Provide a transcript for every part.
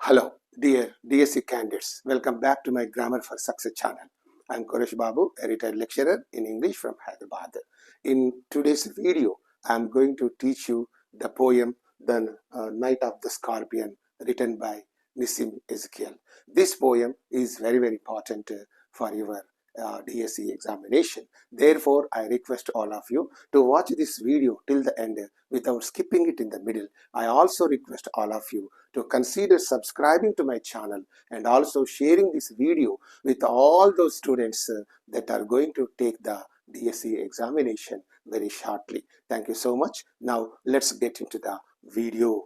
Hello, dear DSC candidates. Welcome back to my Grammar for Success channel. I am Koresh Babu, a retired lecturer in English from Hyderabad. In today's video, I am going to teach you the poem The Night of the Scorpion, written by NISSIM EZEKIEL. This poem is very important for your DSC examination. Therefore, I request all of you to watch this video till the end without skipping it in the middle. I also request all of you to consider subscribing to my channel and also sharing this video with all those students that are going to take the DSC examination very shortly. Thank you so much. Now let's get into the video.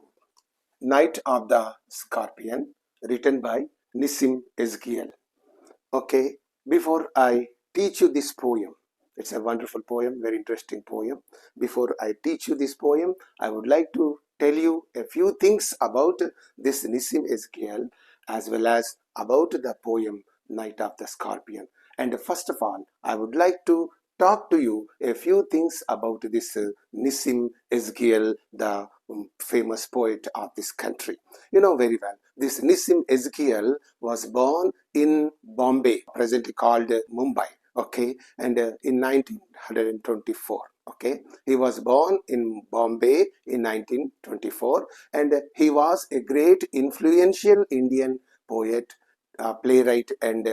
Night of the Scorpion, written by NISSIM EZEKIEL. Okay, before I teach you this poem, it's a wonderful poem, very interesting poem. Before I teach you this poem, I would like to tell you a few things about this NISSIM EZEKIEL as well as about the poem Night of the Scorpion. And first of all, I would like to talk to you a few things about this NISSIM EZEKIEL, the famous poet of this country. You know very well, this NISSIM EZEKIEL was born in Bombay, presently called Mumbai, okay, and in 1924. Okay, he was born in Bombay in 1924, and he was a great influential Indian poet, playwright, and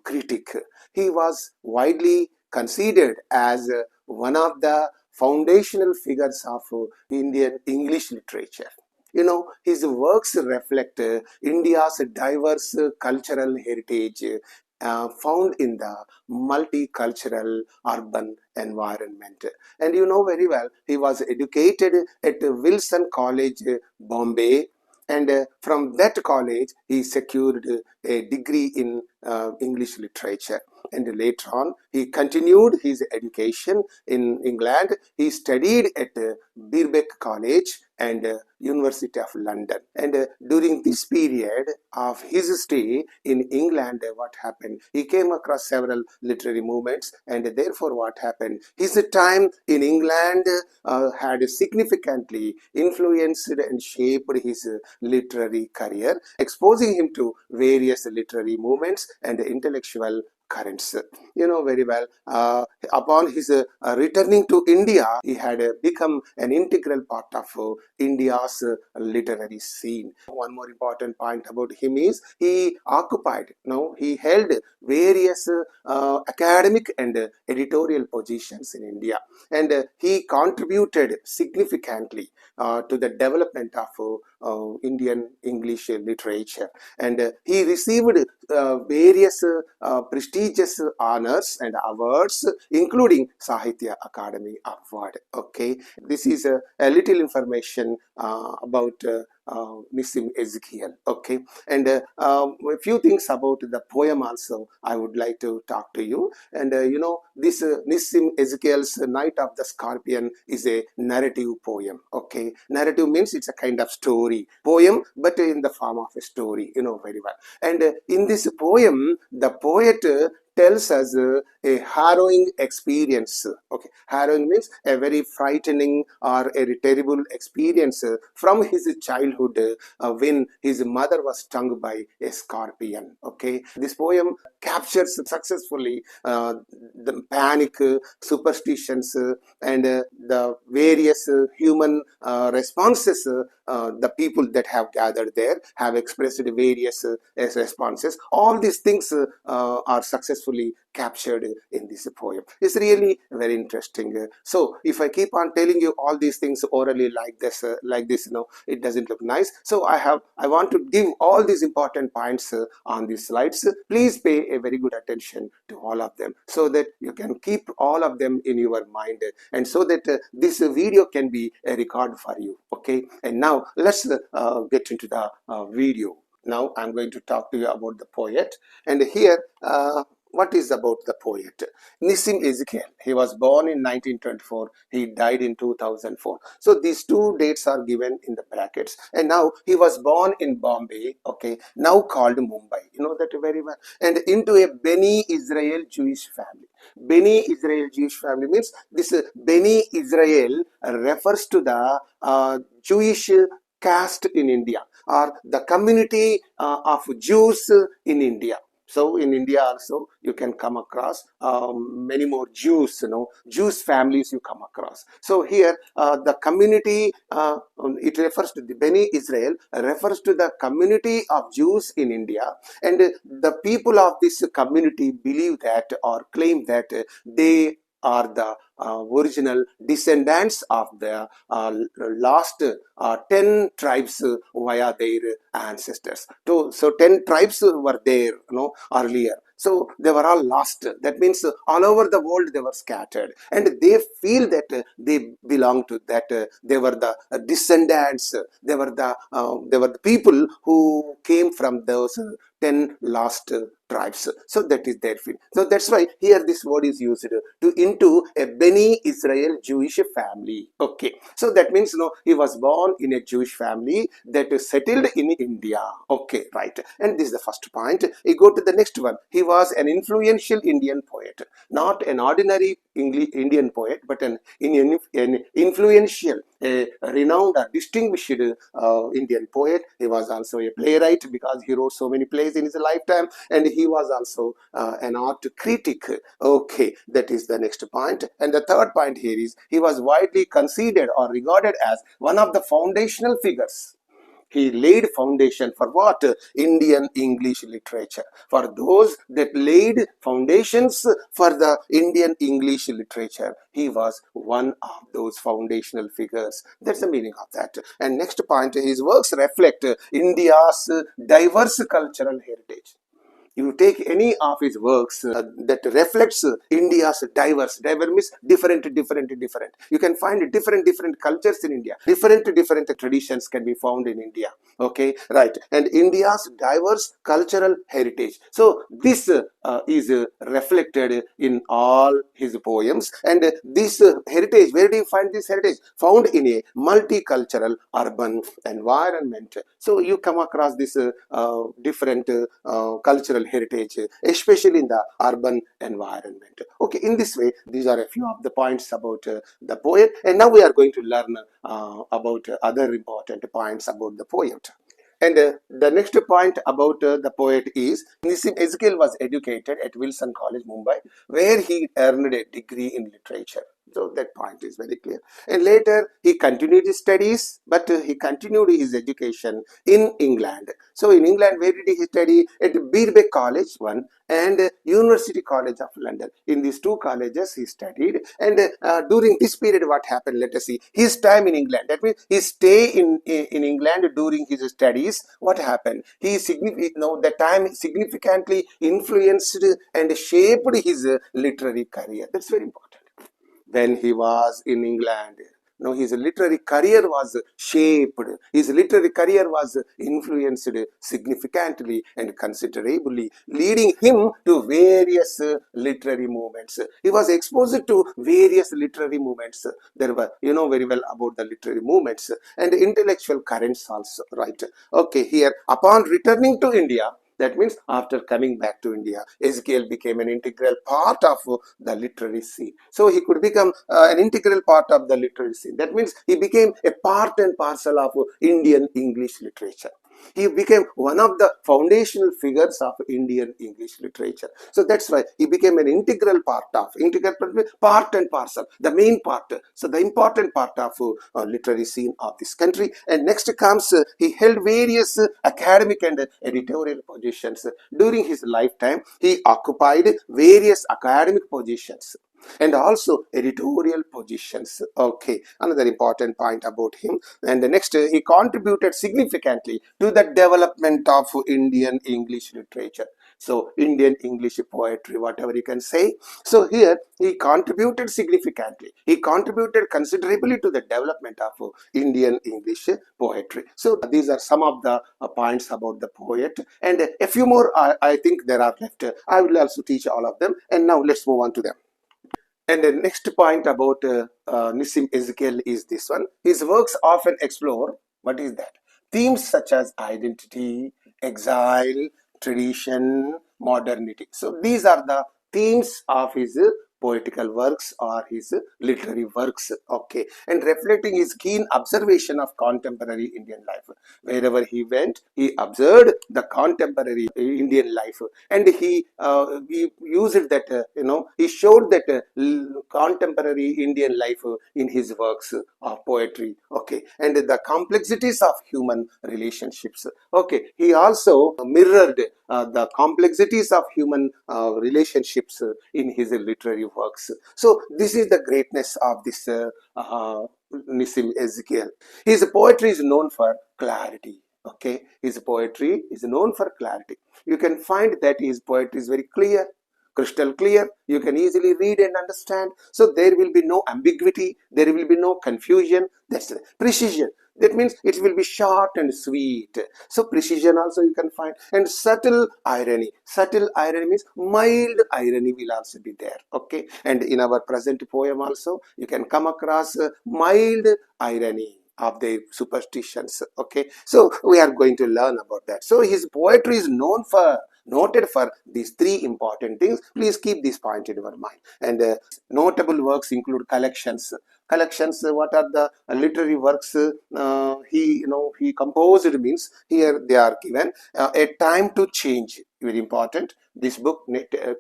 critic. He was widely considered as one of the foundational figures of Indian English literature. You know, his works reflect India's diverse cultural heritage found in the multicultural urban environment. And you know very well, he was educated at Wilson College, Bombay, and from that college he secured a degree in English literature. And later on he continued his education in England. He studied at Birkbeck College and University of London. And during this period of his stay in England, what happened? He came across several literary movements, and therefore what happened? His time in England had significantly influenced and shaped his literary career, exposing him to various literary movements and intellectual currents. You know very well, upon his returning to India, he had become an integral part of India's literary scene. One more important point about him is he occupied, he held various academic and editorial positions in India, and he contributed significantly to the development of Indian English literature, and he received various prestigious honors and awards, including Sahitya Academy Award. Okay, this is a little information about NISSIM EZEKIEL. Okay, and a few things about the poem also I would like to talk to you. And you know, this NISSIM EZEKIEL's Night of the Scorpion is a narrative poem. Okay, narrative means it's a kind of story poem, but in the form of a story, you know very well. And in this poem, the poet tells us a harrowing experience. Okay, harrowing means a very frightening or a terrible experience from his childhood when his mother was stung by a scorpion. Okay, this poem captures successfully the panic, superstitions, and the various human responses. The people that have gathered there have expressed various responses. All these things are successfully captured in this poem. It's really very interesting. So if I keep on telling you all these things orally like this, it doesn't look nice. So I want to give all these important points on these slides. Please pay a very good attention to all of them so that you can keep all of them in your mind, and so that this video can be a record for you. Okay, and now let's get into the video. Now I'm going to talk to you about the poet, and here what is about the poet? NISSIM EZEKIEL. He was born in 1924. He died in 2004. So these two dates are given in the brackets. And now he was born in Bombay, okay, now called Mumbai. You know that very well. And into a Beni Israel Jewish family. Beni Israel Jewish family means this Beni Israel refers to the Jewish caste in India, or the community of Jews in India. So in India also you can come across many more Jews, Jews families you come across. So here the community, it refers to the Beni Israel, refers to the community of Jews in India, and the people of this community believe that or claim that they are the original descendants of the last 10 tribes via their ancestors. So 10 tribes were there, earlier. So they were all lost. That means all over the world they were scattered, and they feel that they belong to that. They were the descendants. They were the people who came from those 10 lost tribes. So that is their field. So that's why here this word is used to into a Beni Israel Jewish family. Okay, so that means he was born in a Jewish family that settled in India. Okay, right. And this is the first point. You go to the next one. He was an influential Indian poet, not an ordinary English Indian poet, but an influential, a renowned, distinguished Indian poet. He was also a playwright because he wrote so many plays in his lifetime, and he was also an art critic. Okay, that is the next point. And the third point here is he was widely considered or regarded as one of the foundational figures. He laid foundation for what? Indian English literature. For those that laid foundations for the Indian English literature, he was one of those foundational figures. That's the meaning of that. And next point, his works reflect India's diverse cultural heritage. You take any of his works that reflects India's diverse means different. You can find different cultures in India. Different traditions can be found in India. Okay, right. And India's diverse cultural heritage. So this is reflected in all his poems. And this heritage, where do you find this heritage? Found in a multicultural urban environment. So you come across this different cultural heritage, especially in the urban environment. Okay, in this way, these are a few of the points about the poet. And now we are going to learn about other important points about the poet. And the next point about the poet is Nissim Ezekiel was educated at Wilson College, Mumbai, where he earned a degree in literature. So that point is very clear. And later he continued his studies, but he continued his education in England. So in England, where did he study? At Birkbeck College, one, and University College of London. In these two colleges he studied. And during this period, what happened? Let us see. His time in England, that means his stay in England during his studies, what happened? The time significantly influenced and shaped his literary career. That's very important. When he was in England, his literary career was shaped. His literary career was influenced significantly and considerably, leading him to various literary movements. He was exposed to various literary movements. There were, very well about the literary movements and intellectual currents also, right? Okay, here, upon returning to India, that means after coming back to India, Ezekiel became an integral part of the literary scene. So he could become an integral part of the literary scene. That means he became a part and parcel of Indian English literature. He became one of the foundational figures of Indian English literature. So that's why he became an integral part and parcel, the main part. So the important part of literary scene of this country. And next comes, he held various academic and editorial positions. During his lifetime, he occupied various academic positions and also editorial positions. Okay, another important point about him. And the next, he contributed significantly to the development of Indian English literature. So Indian English poetry, whatever you can say. So here he contributed significantly. He contributed considerably to the development of Indian English poetry. So these are some of the points about the poet, and a few more I think there are left. I will also teach all of them. And now let's move on to them. And the next point about Nissim Ezekiel is this one. His works often explore, what is that? Themes such as identity, exile, tradition, modernity. So these are the themes of his poetical works or his literary works, okay, and reflecting his keen observation of contemporary Indian life. Wherever he went, he observed the contemporary Indian life, and he used that, he showed that contemporary Indian life in his works of poetry, okay, and the complexities of human relationships, okay. He also mirrored the complexities of human relationships in his literary works. So this is the greatness of this Nissim Ezekiel. His poetry is known for clarity. Okay, his poetry is known for clarity. You can find that his poetry is very clear, crystal clear. You can easily read and understand. So there will be no ambiguity. There will be no confusion. That's precision. That means it will be short and sweet. So precision also you can find, and subtle irony. Subtle irony means mild irony will also be there. Okay, and in our present poem also you can come across mild irony of their superstitions. Okay, so we are going to learn about that. So his poetry is noted for these three important things. Please keep this point in your mind. And notable works include collections. What are the literary works he composed? Means here they are given. A Time to Change, very important. This book,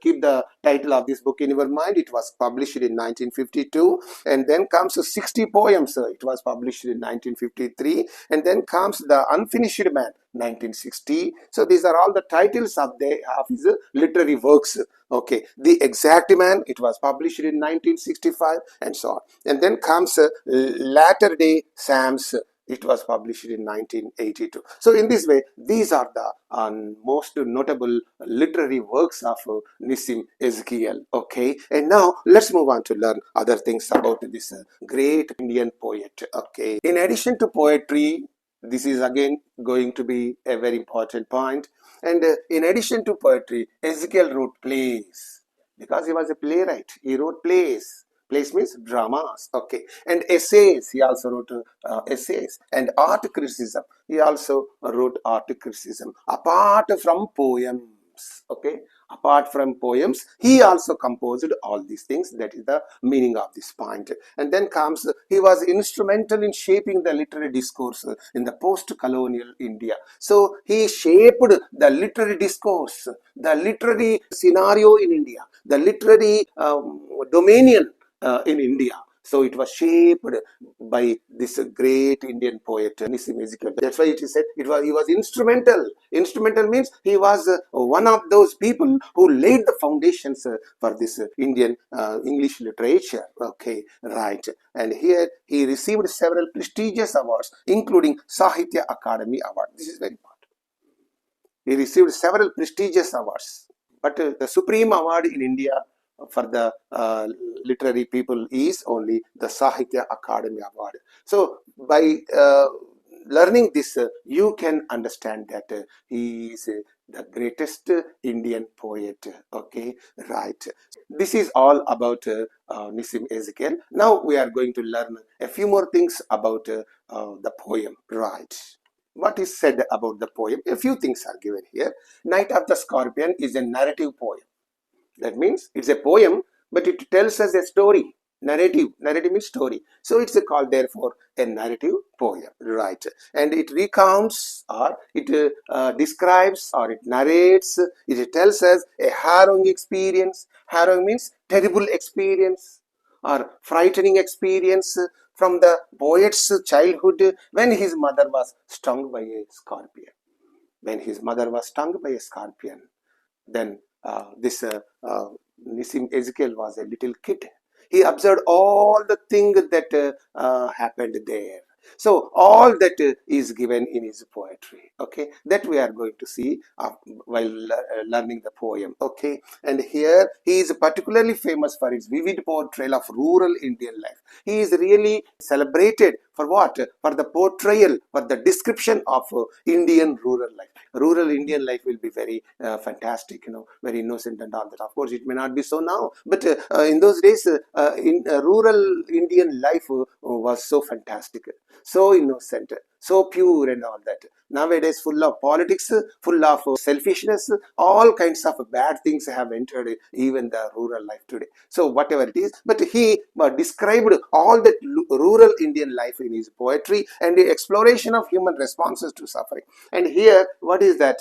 keep the title of this book in your mind. It was published in 1952. And then comes 60 Poems. It was published in 1953. And then comes The Unfinished Man, 1960. So these are all the titles of his literary works. Okay, The Exact Man, it was published in 1965, and so on. And then comes Latter Day Saints. It was published in 1982. So in this way, these are the most notable literary works of Nissim Ezekiel. Okay, and now let's move on to learn other things about this great Indian poet. Okay, in addition to poetry, this is again going to be a very important point. And in addition to poetry, Ezekiel wrote plays because he was a playwright. He wrote plays. Plays means dramas, okay, and essays. He also wrote essays, and art criticism. He also wrote art criticism apart from poems. Okay, apart from poems, he also composed all these things. That is the meaning of this point. And then comes, he was instrumental in shaping the literary discourse in the post-colonial India. So he shaped the literary discourse, the literary scenario in India, the literary dominion in India. So it was shaped by this great Indian poet Nissim Ezekiel. That's why it is said he was instrumental. Instrumental means he was one of those people who laid the foundations for this Indian English literature. Okay, right. And here he received several prestigious awards, including Sahitya Akademi Award. This is very important. He received several prestigious awards, but the supreme award in India for the literary people is only the Sahitya Akademi Award. So by learning this, you can understand that he is the greatest Indian poet. Okay, right. This is all about Nissim Ezekiel. Now we are going to learn a few more things about the poem. Right. What is said about the poem? A few things are given here. Night of the Scorpion is a narrative poem. That means it's a poem, but it tells us a story. Narrative means story. So it's called therefore a narrative poem, right? And it recounts, or it describes, or it narrates, it tells us a harrowing experience. Harrowing means terrible experience or frightening experience from the poet's childhood when his mother was stung by a scorpion. When his mother was stung by a scorpion, then this Nissim Ezekiel was a little kid. He observed all the things that happened there. So all that is given in his poetry. Okay, that we are going to see while learning the poem. Okay, and here he is particularly famous for his vivid portrayal of rural Indian life. He is really celebrated for what? For the portrayal, for the description of Indian rural life. Rural Indian life will be very fantastic, very innocent and all that. Of course, it may not be so now, but in those days, in rural Indian life was so fantastic, so innocent, so pure and all that. Nowadays, full of politics, full of selfishness, all kinds of bad things have entered even the rural life today. So whatever it is, but he described all that rural Indian life in his poetry and the exploration of human responses to suffering. And here, what is that?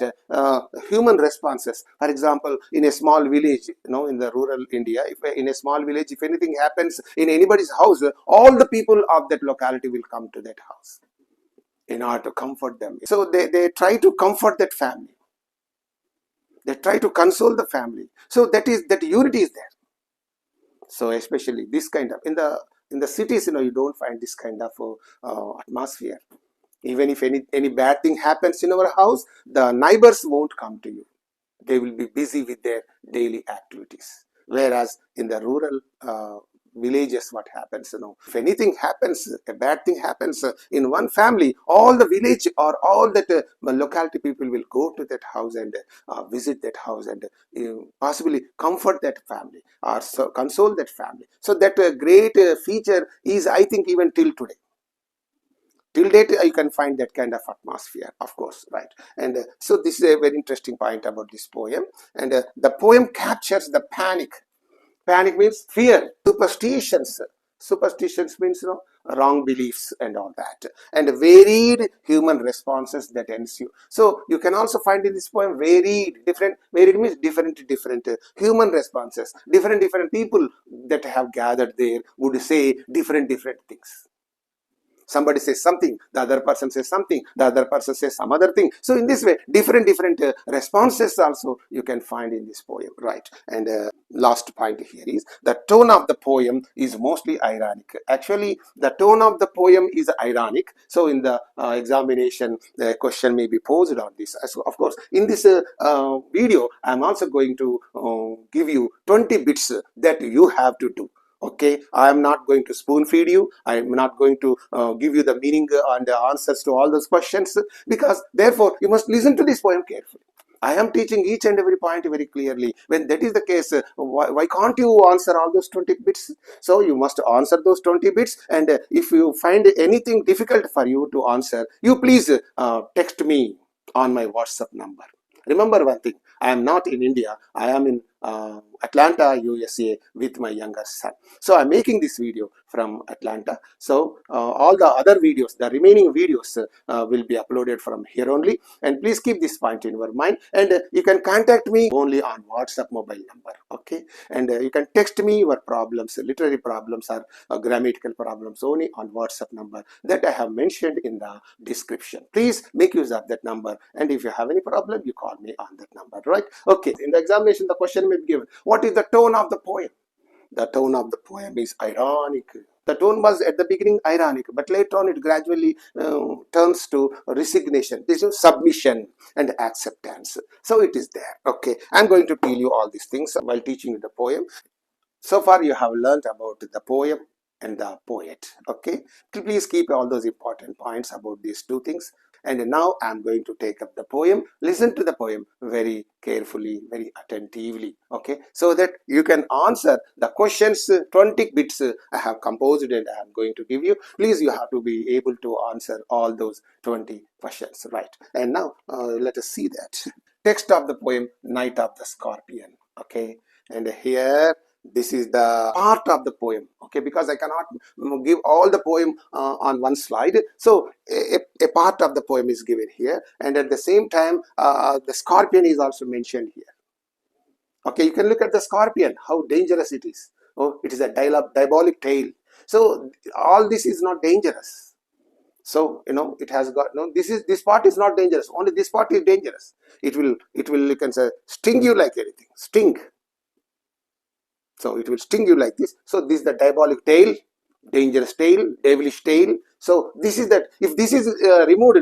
Human responses. For example, in a small village, in the rural India, if in a small village, if anything happens in anybody's house, all the people of that locality will come to that house in order to comfort them. So they try to comfort that family. They try to console the family. So that unity is there. So especially this kind of in the cities, you don't find this kind of atmosphere. Even if any bad thing happens in our house, the neighbors won't come to you. They will be busy with their daily activities. Whereas in the rural villages, what happens, if anything happens, a bad thing happens in one family, all the village or all that locality people will go to that house and visit that house and possibly comfort that family or console that family. So that great feature is, I think, even till today. Till date, you can find that kind of atmosphere, of course, right? And so this is a very interesting point about this poem. And the poem captures the panic. Panic means fear, superstitions. Superstitions means, wrong beliefs and all that. And varied human responses that ensue. So you can also find in this poem varied means different human responses. Different people that have gathered there would say different things. Somebody says something, the other person says something, the other person says some other thing. So in this way, different responses also you can find in this poem, right? And last point here is the tone of the poem is mostly ironic. Actually, the tone of the poem is ironic. So in the examination, the question may be posed on this. So of course, in this video, I'm also going to give you 20 bits that you have to do. Okay, I am not going to spoon feed you. I am not going to give you the meaning and the answers to all those questions, because therefore you must listen to this poem carefully. I am teaching each and every point very clearly. When that is the case, why can't you answer all those 20 bits? So you must answer those 20 bits, and if you find anything difficult for you to answer, you please text me on my WhatsApp number. Remember one thing, I am not in India. I am in Atlanta, USA with my younger son. So I'm making this video from Atlanta. So all the other videos, the remaining videos will be uploaded from here only. And please keep this point in your mind. And you can contact me only on WhatsApp mobile number. Okay. And you can text me your problems, literary problems or grammatical problems only on WhatsApp number that I have mentioned in the description. Please make use of that number. And if you have any problem, you call me on that number, right? Okay. In the examination, the question may be given, what is the tone of the poem? The tone of the poem is ironic. The tone was at the beginning ironic, but later on it gradually turns to resignation. This is submission and acceptance. So it is there. Okay, I'm going to tell you all these things while teaching you the poem. So far you have learned about the poem and the poet. Okay, please keep all those important points about these two things. And now I'm going to take up the poem. Listen to the poem very carefully, very attentively. Okay, so that you can answer the questions. 20 bits I have composed and I am going to give you. Please, you have to be able to answer all those 20 questions, right? And now let us see that. Text of the poem, Night of the Scorpion. Okay, and here this is the part of the poem. Okay, because I cannot give all the poem on one slide. So a part of the poem is given here, and at the same time the scorpion is also mentioned here. Okay, you can look at the scorpion, how dangerous it is. Oh, it is a diabolic tail. So all this is not dangerous. So it has got this part is not dangerous. Only this part is dangerous. It will you can say sting you like anything. Sting. So it will sting you like this. So this is the diabolic tail, dangerous tail, devilish tail. So this is that. If this is removed,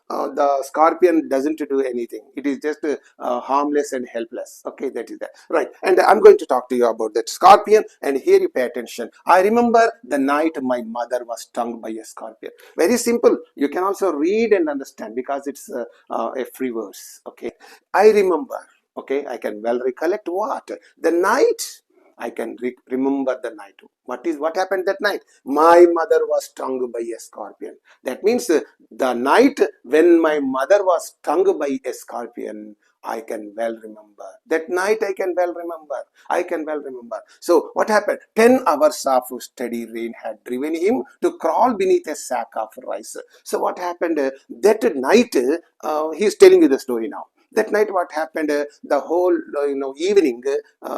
the scorpion doesn't do anything. It is just harmless and helpless. Okay, that is that. Right. And I'm going to talk to you about that scorpion. And here you pay attention. I remember the night my mother was stung by a scorpion. Very simple. You can also read and understand because it's a free verse. Okay. I remember. Okay. I can well recollect what? The night. I can remember the night. What happened that night? My mother was stung by a scorpion. That means the night when my mother was stung by a scorpion, I can well remember. That night I can well remember. I can well remember. So what happened? 10 hours of steady rain had driven him to crawl beneath a sack of rice. So what happened? That night, he is telling you the story now. That night what happened, the whole evening,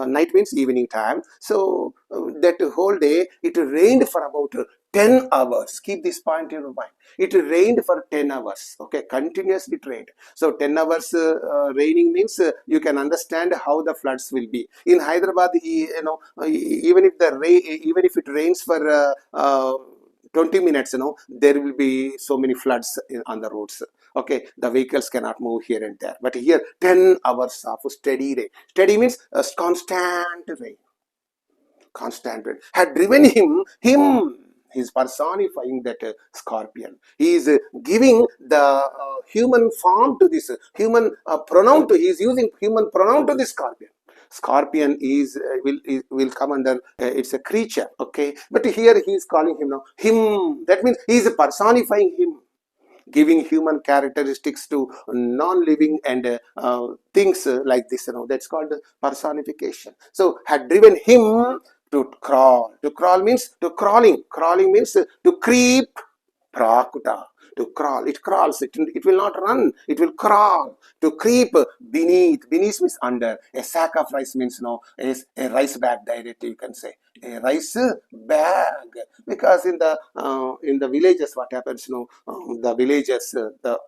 night means evening time, so that whole day it rained for about 10 hours. Keep this point in your mind. It rained for 10 hours. Okay, continuously it rained. So 10 hours raining means you can understand how the floods will be in Hyderabad. Even if the rain, even if it rains for 20 minutes, there will be so many floods on the roads. Okay, the vehicles cannot move here and there. But here, 10 hours of steady rain. Steady means a constant rain. Constant rain had driven him. He's personifying that scorpion. He is giving the human form to this human pronoun to. He is using human pronoun to this scorpion. Scorpion will come under it's a creature. Okay, but here he is calling him now him. That means he is personifying him, giving human characteristics to non-living and things like this. That's called personification. So had driven him to crawl. To crawl means to crawling. Crawling means to creep. Prakuta. To crawl. It crawls. It will not run. It will crawl. To creep beneath. Beneath means under. A sack of rice means is a rice bag directly, you can say. A rice bag. Because in the villages, what happens? The villages,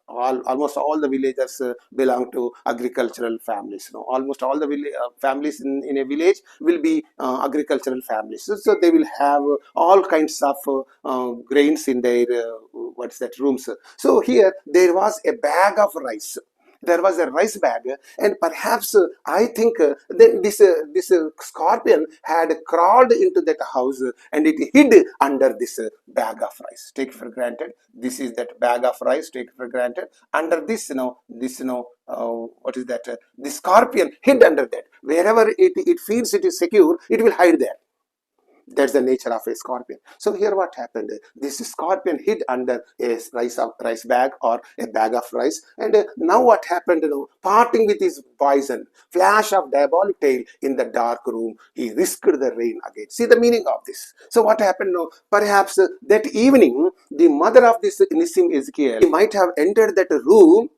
almost all the villagers belong to agricultural families. Almost all the families in a village will be agricultural families. So they will have all kinds of grains in their what's that rooms. So here there was a bag of rice. There was a rice bag, and perhaps I think this scorpion had crawled into that house and it hid under this bag of rice. Take for granted, this is that bag of rice. Take for granted, under this, what is that? The scorpion hid under that. Wherever it feels it is secure, it will hide there. That's the nature of a scorpion. So here what happened? This scorpion hid under a rice bag or a bag of rice. And now what happened? Parting with his poison, flash of diabolic tail in the dark room, he risked the rain again. See the meaning of this. So what happened? Perhaps that evening, the mother of this NISSIM EZEKIEL might have entered that room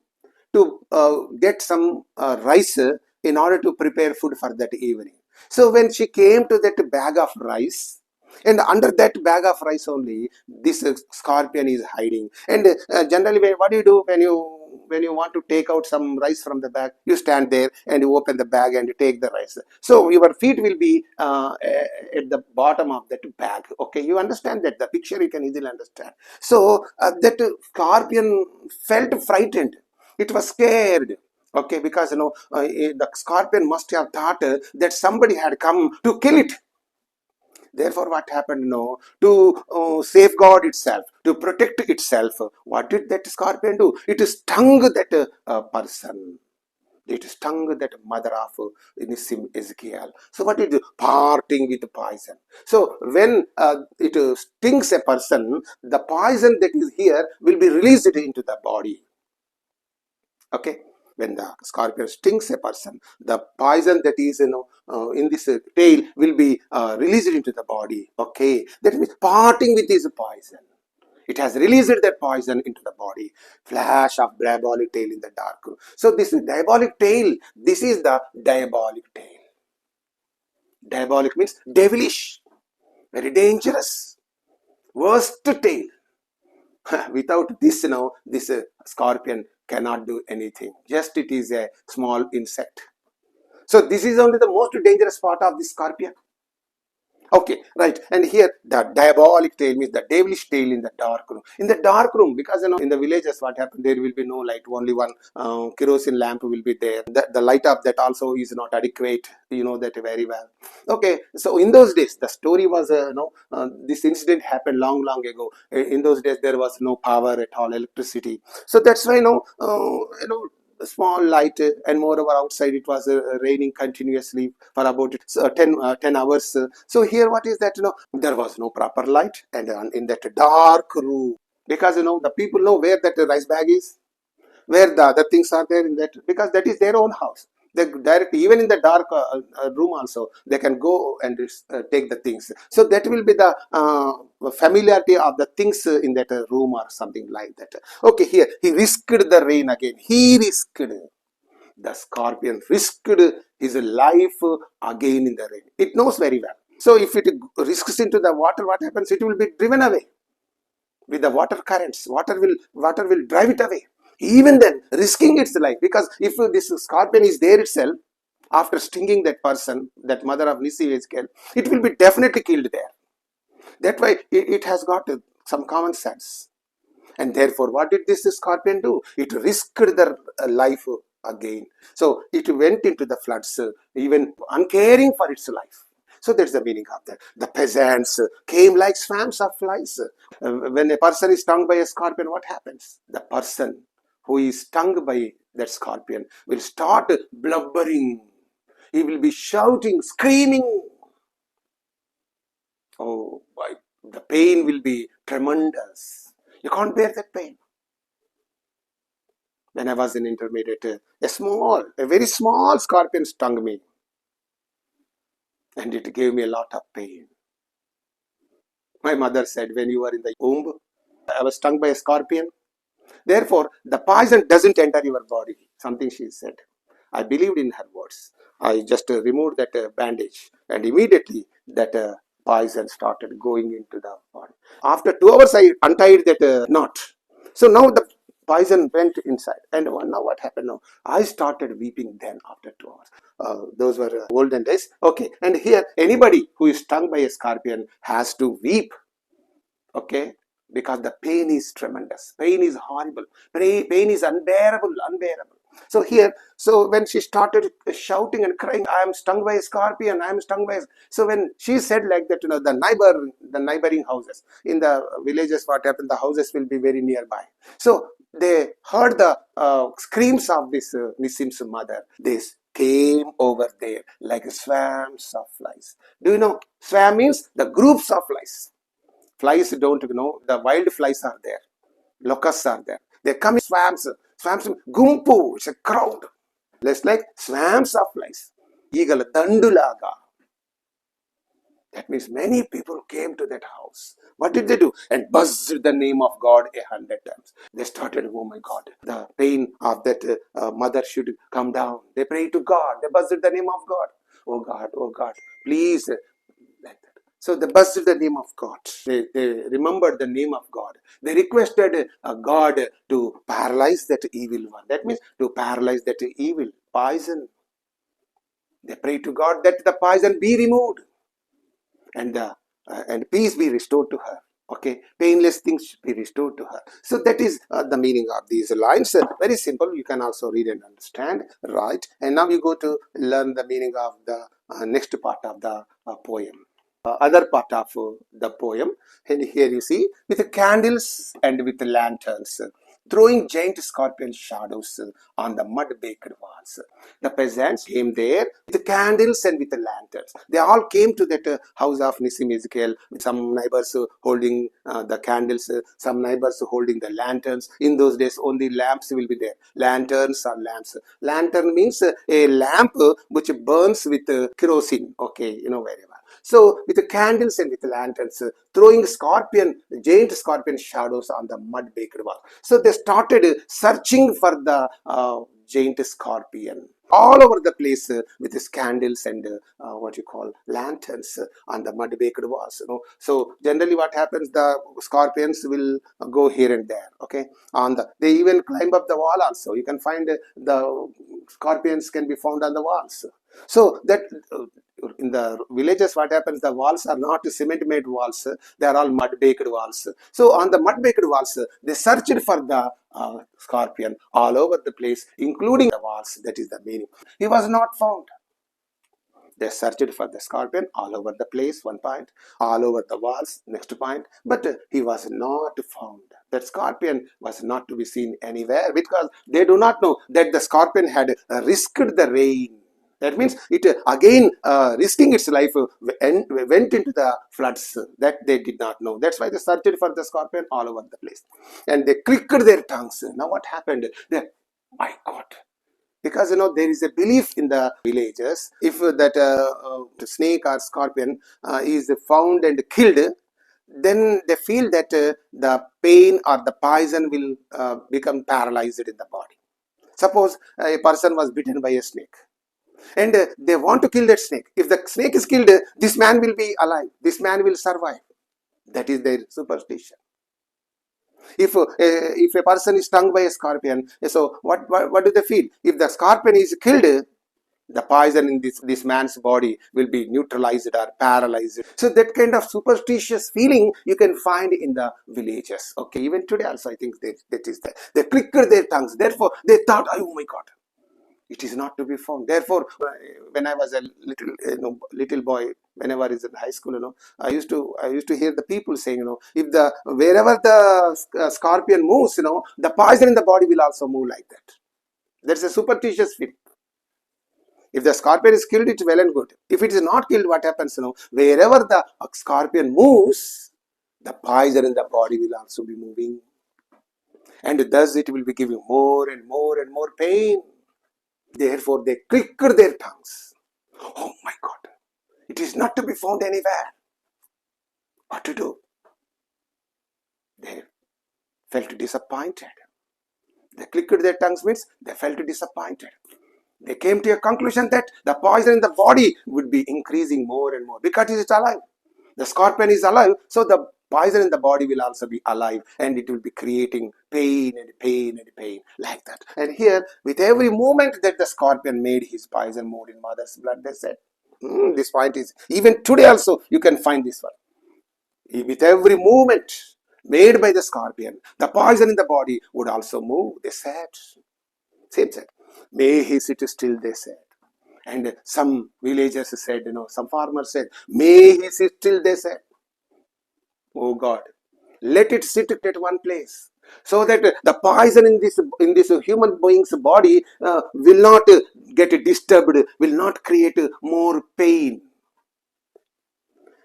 to get some rice in order to prepare food for that evening. So when she came to that bag of rice, and under that bag of rice only, this scorpion is hiding. And generally, what do you do when you want to take out some rice from the bag? You stand there and you open the bag and you take the rice. So your feet will be at the bottom of that bag. Okay, you understand that? The picture you can easily understand. So that scorpion felt frightened. It was scared. Okay, because the scorpion must have thought that somebody had come to kill it. Therefore, what happened? To safeguard itself, to protect itself, what did that scorpion do? It stung that person. It stung that mother of NISSIM EZEKIEL. So what it do? Parting with poison. So when it stings a person, the poison that is here will be released into the body. Okay, when the scorpion stings a person, the poison that is in this tail will be released into the body. Okay, that means parting with this poison. It has released that poison into the body. Flash of diabolic tail in the dark room. So this is diabolic tail. This is the diabolic tail. Diabolic means devilish, very dangerous, worst tail. Without this, this scorpion cannot do anything. Just it is a small insect. So this is only the most dangerous part of the scorpion. Okay, right. And here the diabolic tail means the devilish tail in the dark room. In the dark room, because in the villages what happened, there will be no light, only one kerosene lamp will be there. The light of that also is not adequate. You know that very well. Okay, so in those days, the story was this incident happened long ago. In those days, there was no power at all, electricity. So that's why small light, and moreover outside it was raining continuously for about 10 hours. So here what is that, there was no proper light, and in that dark room, because the people know where that rice bag is, where the other things are there in that, because that is their own house. They directly, even in the dark room also, they can go and take the things. So that will be the familiarity of the things in that room or something like that. Okay, here he risked the rain again. He risked, the scorpion risked his life again in the rain. It knows very well. So if it risks into the water, what happens? It will be driven away with the water currents. Water will drive it away. Even then, risking its life, because if this scorpion is there itself, after stinging that person, that mother of NISSIM EZEKIEL, it will be definitely killed there. That way, it has got some common sense. And therefore, what did this scorpion do? It risked their life again. So it went into the floods, even uncaring for its life. So that's the meaning of that. The peasants came like swarms of flies. When a person is stung by a scorpion, what happens? The person who is stung by that scorpion will start blubbering. He will be shouting, screaming. Oh, boy, the pain will be tremendous. You can't bear that pain. When I was in intermediate, a very small scorpion stung me, and it gave me a lot of pain. My mother said, when you were in the womb, I was stung by a scorpion. Therefore, the poison doesn't enter your body. Something she said. I believed in her words. I just removed that bandage, and immediately that poison started going into the body. After 2 hours, I untied that knot. So now the poison went inside. And now what happened now? I started weeping then after 2 hours. Those were olden days. Okay. And here, anybody who is stung by a scorpion has to weep. Okay. Because the pain is tremendous. Pain is horrible. Pain is unbearable. So here, so when she started shouting and crying, I am stung by a scorpion, I am stung by a... So when she said like that, the neighboring houses, in the villages, what happened, the houses will be very nearby. So they heard the screams of this Nissim's mother. This came over there like swarms of flies. Do you know, swarm means the groups of flies. Flies don't know, the wild flies are there. Locusts are there. They come in swarms. Swarms, gumpu, it's a crowd. Less like swarms of flies. Eagle, dandulaga. That means many people came to that house. What did they do? And buzzed the name of God 100 times. They started, oh my God, the pain of that mother should come down. They prayed to God. They buzzed the name of God. Oh God, please. Like that. So they buzzed the name of God. They remembered the name of God. They requested God to paralyze that evil one. That means to paralyze that evil poison. They prayed to God that the poison be removed, and peace be restored to her. Okay, painless things be restored to her. So that is the meaning of these lines. Very simple. You can also read and understand, right? And now you go to learn the meaning of the next part of the poem. Other part of the poem, and here you see, with candles and with lanterns, throwing giant scorpion shadows on the mud-baked walls. The peasants came there with candles and with lanterns. They all came to that house of NISSIM EZEKIEL, with some neighbors holding the candles, some neighbors holding the lanterns. In those days, only lamps will be there. Lanterns or lamps. Lantern means a lamp which burns with kerosene. Okay, you know very well. So with the candles and with the lanterns, throwing giant scorpion shadows on the mud-baked wall. So they started searching for the giant scorpion all over the place with these candles and what you call lanterns on the mud-baked walls. So generally what happens, the scorpions will go here and there. Okay, they even climb up the wall also. You can find the scorpions can be found on the walls. So that in the villages, what happens, the walls are not cement made walls, they are all mud baked walls. So on the mud baked walls, they searched for the scorpion all over the place, including the walls. That is the meaning. He was not found. They searched for the scorpion all over the place, one point, all over the walls, next point, but he was not found. That scorpion was not to be seen anywhere because they do not know that the scorpion had risked the rain. That means it again risking its life went into the floods that they did not know. That's why they searched for the scorpion all over the place. And they clicked their tongues. Now what happened? They, my God. Because there is a belief in the villages, if that snake or scorpion is found and killed, then they feel that the pain or the poison will become paralyzed in the body. Suppose a person was bitten by a snake and they want to kill that snake. If the snake is killed, this man will be alive, this man will survive. That is their superstition. If a person is stung by a scorpion, so what do they feel? If the scorpion is killed, the poison in this man's body will be neutralized or paralyzed. So that kind of superstitious feeling you can find in the villages. Okay, even today also I think that is there. They clicked their tongues. Therefore, they thought, oh my God, it is not to be found. Therefore, when I was a little boy, whenever I was in high school, I used to hear the people saying, if wherever the scorpion moves, the poison in the body will also move like that. That's a superstitious feeling. If the scorpion is killed, it's well and good. If it is not killed, what happens? Wherever the scorpion moves, the poison in the body will also be moving, and thus it will be giving more and more and more pain. Therefore, they clicked their tongues. Oh my God, it is not to be found anywhere. What to do? They felt disappointed. They clicked their tongues means they felt disappointed. They came to a conclusion that the poison in the body would be increasing more and more because it is alive. The scorpion is alive, so the poison in the body will also be alive, and it will be creating pain and pain and pain like that. And here, with every movement that the scorpion made his poison move in mother's blood, they said, this point is, even today also, you can find this one. With every movement made by the scorpion, the poison in the body would also move, they said. Same said. May he sit still, they said. And some villagers said, some farmers said, may he sit still, they said. Oh God, let it sit at one place, so that the poison in this human being's body will not get disturbed, will not create more pain.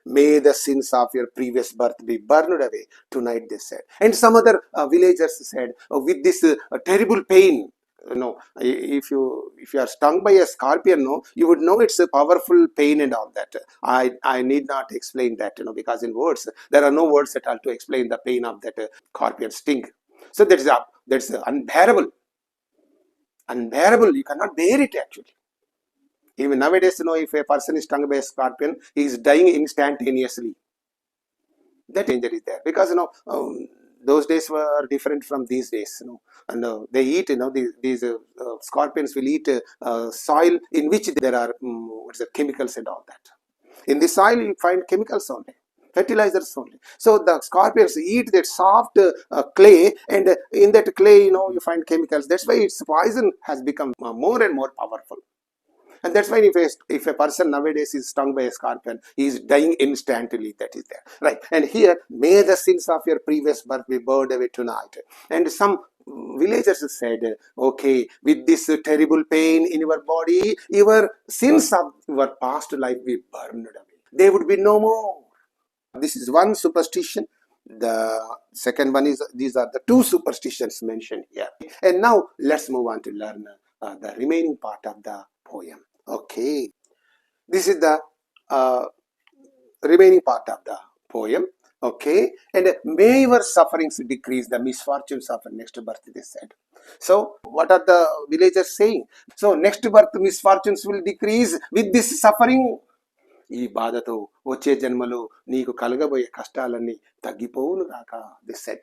May the sins of your previous birth be burned away tonight, they said. And some other villagers said, with this terrible pain, if you are stung by a scorpion, you would know it's a powerful pain and all that. I need not explain that, because in words there are no words at all to explain the pain of that scorpion sting. So that's unbearable. You cannot bear it actually. Even nowadays, if a person is stung by a scorpion, he is dying instantaneously. That danger is there because those days were different from these days. And they eat. These scorpions will eat soil in which there are chemicals and all that. In the soil, you find chemicals only, fertilizers only. So the scorpions eat that soft clay, and in that clay, you find chemicals. That's why its poison has become more and more powerful. And that's why if a person nowadays is stung by a scorpion, he is dying instantly. That is there. Right. And here, may the sins of your previous birth be burned away tonight. And some villagers said, okay, with this terrible pain in your body, your sins of your past life be burned away. They would be no more. This is one superstition. The second one is, these are the two superstitions mentioned here. And now let's move on to learn the remaining part of the poem. Okay, this is the remaining part of the poem. Okay, and may your sufferings decrease, the misfortunes of next birth, they said. So what are the villagers saying? So next birth misfortunes will decrease with this suffering. ఈ బాధతో వచ్చే జన్మలో నీకు కలగబోయే కష్టాలన్నీ తగ్గిపోవును గాక. They said,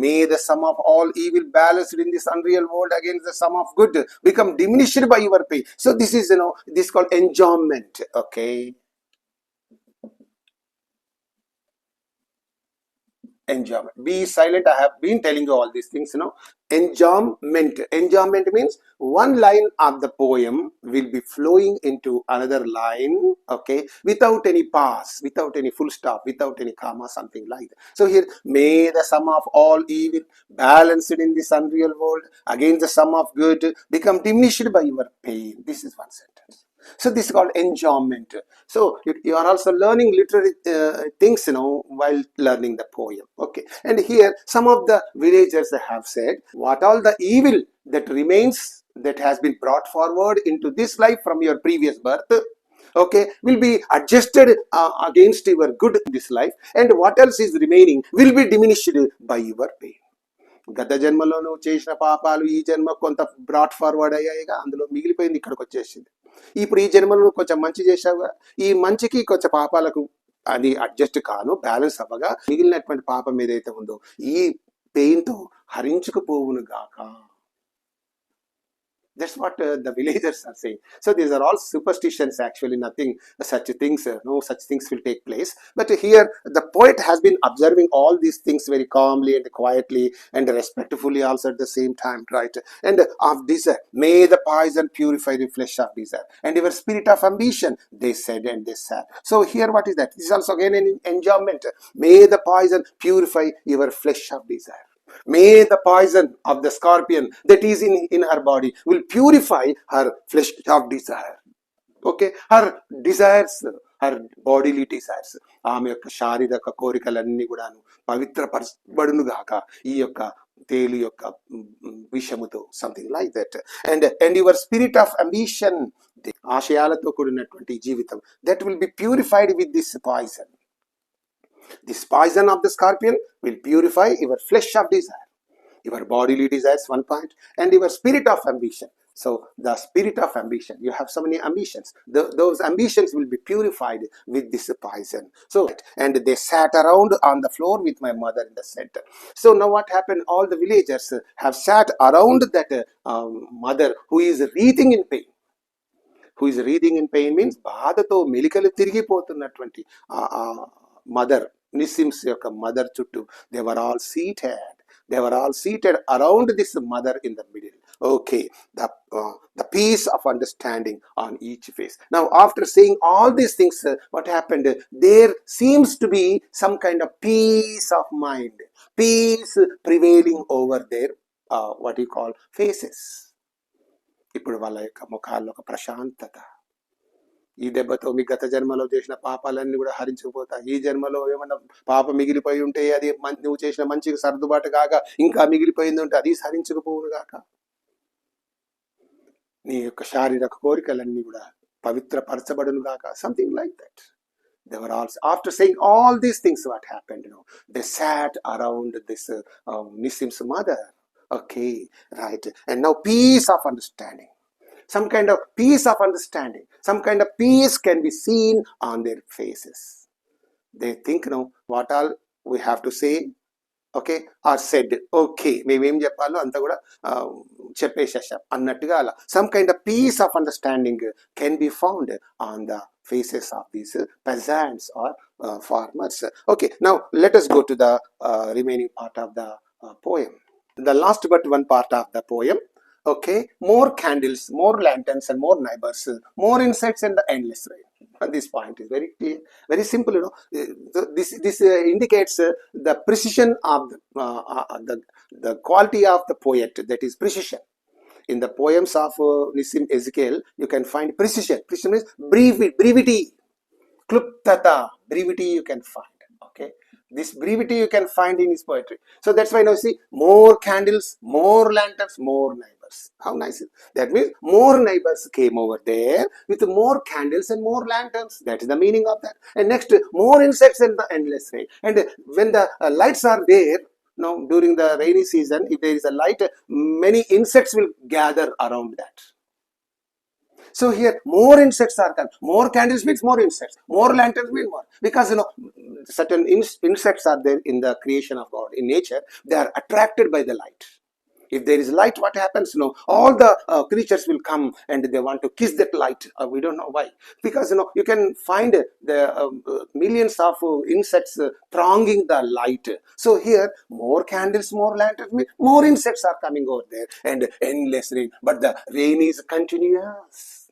may the sum of all evil balanced in this unreal world against the sum of good become diminished by your pain. So this is, this is called enjoyment. Okay. enjoyment. Be silent. I have been telling you all these things, Enjoyment. Enjoyment means one line of the poem will be flowing into another line, okay, without any pause, without any full stop, without any comma, something like that. So here, may the sum of all evil balanced in this unreal world against the sum of good become diminished by your pain. This is one sentence. So this is called enjoyment. So you are also learning literary things, while learning the poem. Okay. And here some of the villagers have said, what all the evil that remains, that has been brought forward into this life from your previous birth, okay, will be adjusted against your good in this life, and what else is remaining will be diminished by your pain. గత జన్మలో నువ్వు చేసిన పాపాలు ఈ జన్మ కొంత brought forward అయ్యాయిగా, అందులో మిగిలిపోయింది ఇక్కడికి వచ్చేసింది. ఇప్పుడు ఈ జన్మలో నువ్వు కొంచెం మంచి చేశావుగా, ఈ మంచికి కొంచెం పాపాలకు అది అడ్జస్ట్ కాను, బ్యాలెన్స్ అవ్వగా మిగిలినటువంటి పాపం ఏదైతే ఉందో ఈ పెయిన్ తో హరించుకుపోవును గాక. That's what the villagers are saying. So these are all superstitions, actually nothing such things, no such things will take place. But here the poet has been observing all these things very calmly and quietly and respectfully also at the same time, right? And of desire, may the poison purify the flesh of desire, and your spirit of ambition, they said and they said. So here what is that? This is also again an enjoyment. May the poison purify your flesh of desire. May the poison of the scorpion that is in her body will purify her flesh of desire. Okay, her desires, her bodily desires, ఆమె యొక్క శారీరక కోరికలన్నీ కూడాను పవిత్రపరచబడును గాక ఈ యొక్క తేలు యొక్క విషముతో, something like that. And your spirit of ambition, ఆశయాలతో కూడినటువంటి జీవితం, that will be purified with this poison. This poison of the scorpion will purify your flesh of desire, your bodily desires, one point, and your spirit of ambition. So the spirit of ambition, you have so many ambitions, those ambitions will be purified with this poison. So, and they sat around on the floor with my mother in the center. So now what happened, all the villagers have sat around that mother who is wreathing in pain. Who is wreathing in pain means బాధతో మెలికలు తిరిగిపోతున్నటువంటి mother, నిస్సిమ్స్ యొక్క mother చుట్టూ they were all seated around this mother in the middle. Okay, the peace of understanding on each face. Now after saying all these things, what happened, there seems to be some kind of peace of mind, peace prevailing over their what you call faces. ఇప్పుడు వాళ్ళ యొక్క ముఖాల్లో ఒక ప్రశాంతత, ఈ దెబ్బతో మీ గత జన్మలో చేసిన పాపాలన్నీ కూడా హరించుకుపోతాయి. ఈ జన్మలో ఏమన్నా పాపం మిగిలిపోయి ఉంటే అది నువ్వు చేసిన మంచికి సర్దుబాటు కాక ఇంకా మిగిలిపోయింది ఉంటే అది హరించుకుపోవును గాక. నీ యొక్క శారీరక కోరికలన్నీ కూడా పవిత్రపరచబడును గాక, something like that. They were also, after saying all these things, what happened, they sat around this Nissim's mother. Okay, right. And now peace of understanding, some kind of peace of understanding, some kind of peace can be seen on their faces. They think, what all we have to say, okay, or said, okay, మేమేం చెప్పాలో అంతా కూడా చెప్పేసేసాం అన్నట్టుగా అలా some kind of peace of understanding can be found on the faces of these peasants or farmers. Okay, now let us go to the remaining part of the poem. The last but one part of the poem. Okay, more candles, more lanterns, and more neighbors, more insects, and the endless rain. And this point is very clear, very simple. This indicates the precision of the quality of the poet. That is precision. In the poems of NISSIM EZEKIEL, you can find precision. Precision means brevity, kluptata, brevity you can find. Okay. This brevity you can find in his poetry. So that's why now see, more candles, more lanterns, more neighbors. How nice is that? Means more neighbors came over there with more candles and more lanterns. That is the meaning of that. And next, more insects and the endless rain. And when the lights are there, during the rainy season, if there is a light, many insects will gather around that. So here more insects are coming, more candles means more insects, more lanterns means more, because certain insects are there in the creation of God, in nature. They are attracted by the light. If there is light, what happens? All the creatures will come and they want to kiss that light. We don't know why. Because you can find the millions of insects thronging the light. So here, more candles, more lanterns, more insects are coming over there, and endless rain. But the rain is continuous.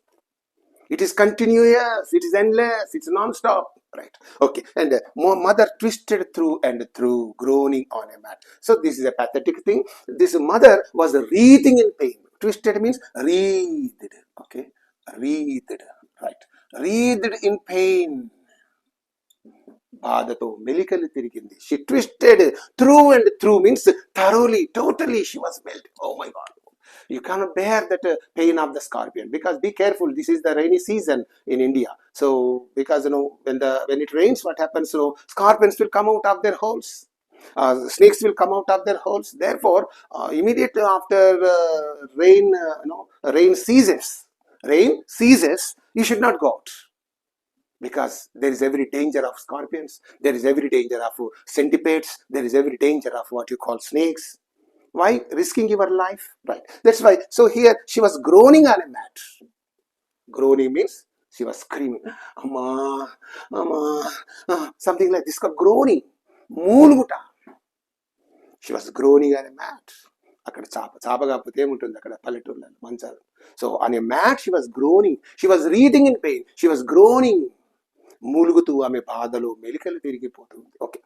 It is continuous, it is endless, it's non-stop, right? Okay, and mother twisted through and through, groaning on a mat. So this is a pathetic thing. This mother was wreathing in pain. Twisted means wreathed, okay? Wreathed, right? Wreathed in pain. బాధతో మెలికలు తిరిగింది. She twisted through and through means thoroughly, totally she was melted. Oh my God. You cannot bear that pain of the scorpion, because be careful, this is the rainy season in India. So because when it rains, what happens? Scorpions will come out of their holes. Snakes will come out of their holes. Therefore, immediately after rain ceases, you should not go out, because there is every danger of scorpions, there is every danger of centipedes, there is every danger of what you call snakes. Why risking your life? Right. That's why. So here she was groaning on a mat. Groaning means she was screaming, Amma, Amma, something like this. Groaning. Moolguta. She was groaning on a mat. అక్కడ చాప కాకపోతే ఏముంటుంది అక్కడ పల్లెటూర్లలో మంచాలు. So on a mat she was groaning. She was writhing in pain. She was groaning. మూలుగుతూ ఆమె బాధలో మెలికలు తిరిగిపోతుంది. Okay,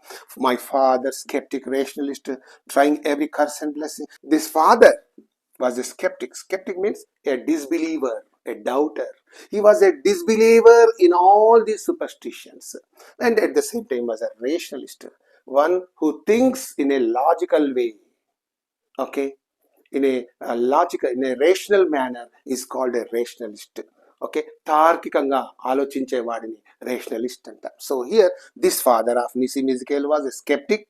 my father sceptic rationalist trying every curse and blessing. This father was a skeptic. Skeptic means a disbeliever, a doubter. He was a disbeliever in all these superstitions, and at the same time was a rationalist, one who thinks in a logical way. Okay, in a rational manner is called a rationalist. Okay, తార్కికంగా ఆలోచించే వాడిని rationalist అంటారు. So here this father of Nissim Ezekiel was a skeptic.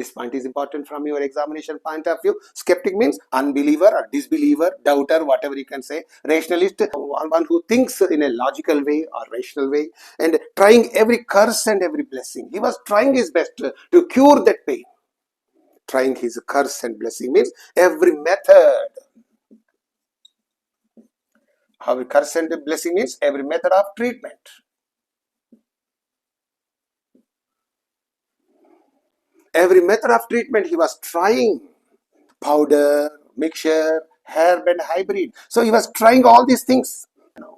This point is important from your examination point of view. Skeptic means unbeliever or disbeliever, doubter, whatever you can say. Rationalist, one who thinks in a logical way or rational way, and trying every curse and every blessing. He was trying his best to cure that pain. Trying his curse and blessing means every method. How curse and blessing means every method of treatment. Every method of treatment he was trying. Powder, mixture, herb and hybrid. So he was trying all these things.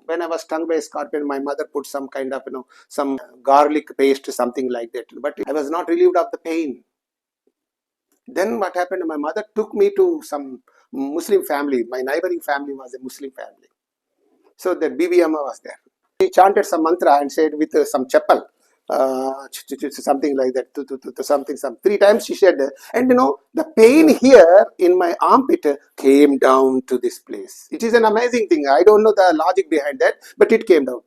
When I was stung by a scorpion, my mother put some kind of some garlic paste, something like that, but I was not relieved of the pain. Then what happened? My mother took me to some Muslim family. My neighboring family was a Muslim family. So the Bibi Amma was there. He chanted some mantra and said with some chappal, something like that, something. 3 times she said, and the pain here in my armpit came down to this place. It is an amazing thing. I don't know the logic behind that, but it came down.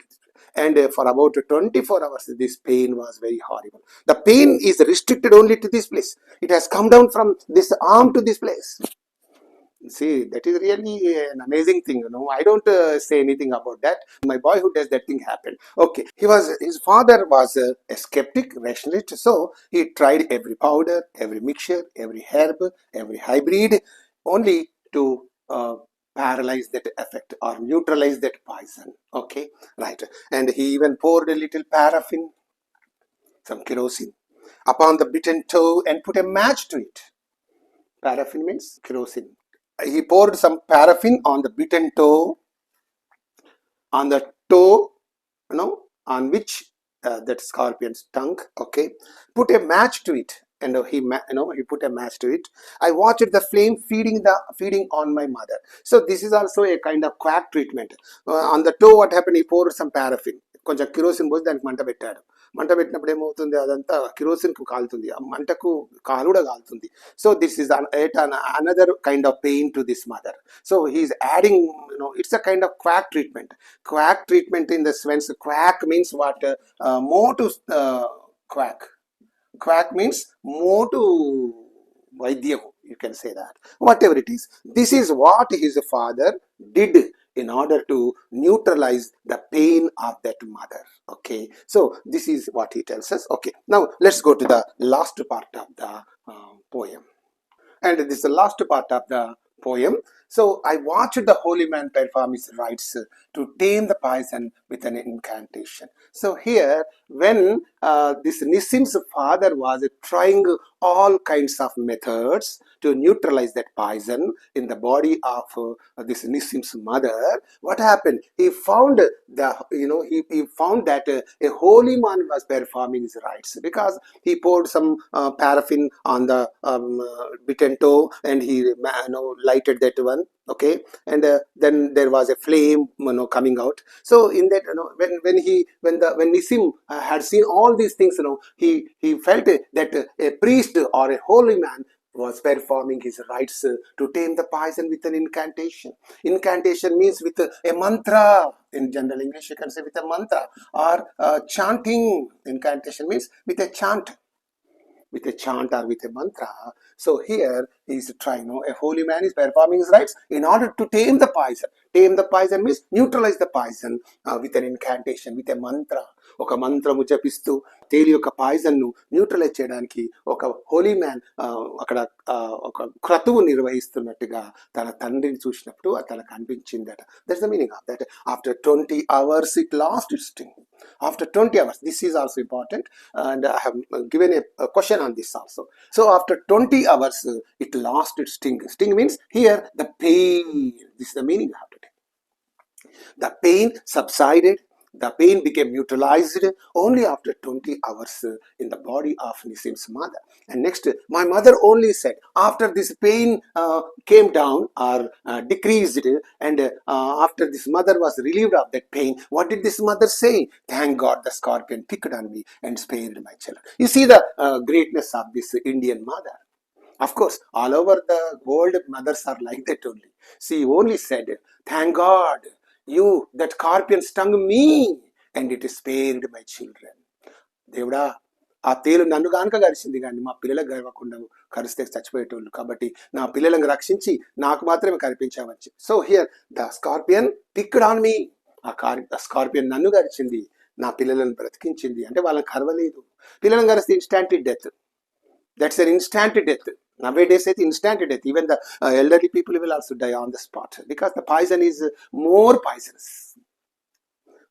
And for about 24 hours, this pain was very horrible. The pain is restricted only to this place. It has come down from this arm to this place. See, that is really an amazing thing. I don't say anything about that. My boyhood does that thing happen. Okay, his father was a skeptic, rationalist. So he tried every powder, every mixture, every herb, every hybrid, only to paralyze that effect or neutralize that poison. Okay, right. And he even poured a little paraffin, some kerosene, upon the bitten toe and put a match to it. Paraffin means kerosene. He poured some paraffin on the bitten toe, on the toe, on which that scorpion stung. Okay, put a match to it, and he put a match to it. I watched the flame feeding on my mother. So this is also a kind of quack treatment. On the toe, what happened? He poured some paraffin, కొంచెం kerosene పోసి దానికి మంట పెట్టాడు. మంట పెట్టినప్పుడు ఏమవుతుంది, అదంతా కిరోసిన్కు కాలుతుంది, ఆ మంటకు కాలు కూడా కాలుతుంది. So this is another kind of pain to this mother. So he is adding, it's a kind of quack treatment. Quack treatment in the sense, quack means what? More to quack. Quack means more to Vaidyam, you can say that. Whatever it is, this is what his father did in order to neutralize the pain of that mother. Okay, so this is what he tells us. Okay, now let's go to the last part of the poem. And this last part of the poem. So I watched the holy man perform his rites to tame the poison with an incantation. So here, when this Nissim's father was trying all kinds of methods to neutralize that poison in the body of this Nissim's mother, what happened? He found he found that a holy man was performing his rites, because he poured some paraffin on the bitten toe, and he lighted that one. Okay, and then there was a flame coming out. So in that, when Nissim had seen all these things, he felt that a priest or a holy man was performing his rites to tame the poison with an incantation. Incantation means with a mantra. In general English, you can say with a mantra or chanting. Incantation means with a chant, or with a mantra. So here he is trying, a holy man is performing his rites in order to tame the poison. Tame the poison means neutralize the poison with an incantation, with a mantra. ఒక మంత్రము జపిస్తూ తేలి యొక్క poison ను neutralise చేయడానికి ఒక Holi man అక్కడ ఒక క్రతువు నిర్వహిస్తున్నట్టుగా తన తండ్రిని చూసినప్పుడు తనకు అనిపించిందట. That's the meaning of that. After 20 hours it lost its sting. After 20 hours, this is also important, and I have given a question on this also. So after 20 hours it lost its sting. Sting means here the pain. This is the meaning you have to take. The pain subsided. The pain became neutralized only after 20 hours in the body of Nissim's mother. And next, my mother only said, after this pain came down or decreased, and after this mother was relieved of that pain, what did this mother say? Thank God the scorpion picked on me and spared my children. You see the greatness of this Indian mother. Of course, all over the world, mothers are like that only. She only said, thank God, that scorpion stung me and it spared my children. దేవుడా, ఆ తేలు నన్ను కానుక గరిచింది, కానీ మా పిల్లలకు గర్వకుండా కరిస్తే చచ్చిపోయేటోళ్ళు, కాబట్టి నా పిల్లలను రక్షించి నాకు మాత్రమే కనిపించావచ్చు. So here the scorpion picked on me. ఆ స్కార్పియన్ నన్ను గరిచింది, నా పిల్లలను బ్రతికించింది. అంటే వాళ్ళని కరవలేదు. పిల్లలను గరిస్తే instant death. That's an instant death. Nowadays it's instant death. Even the elderly people will also die on the spot, because the poison is more poisonous.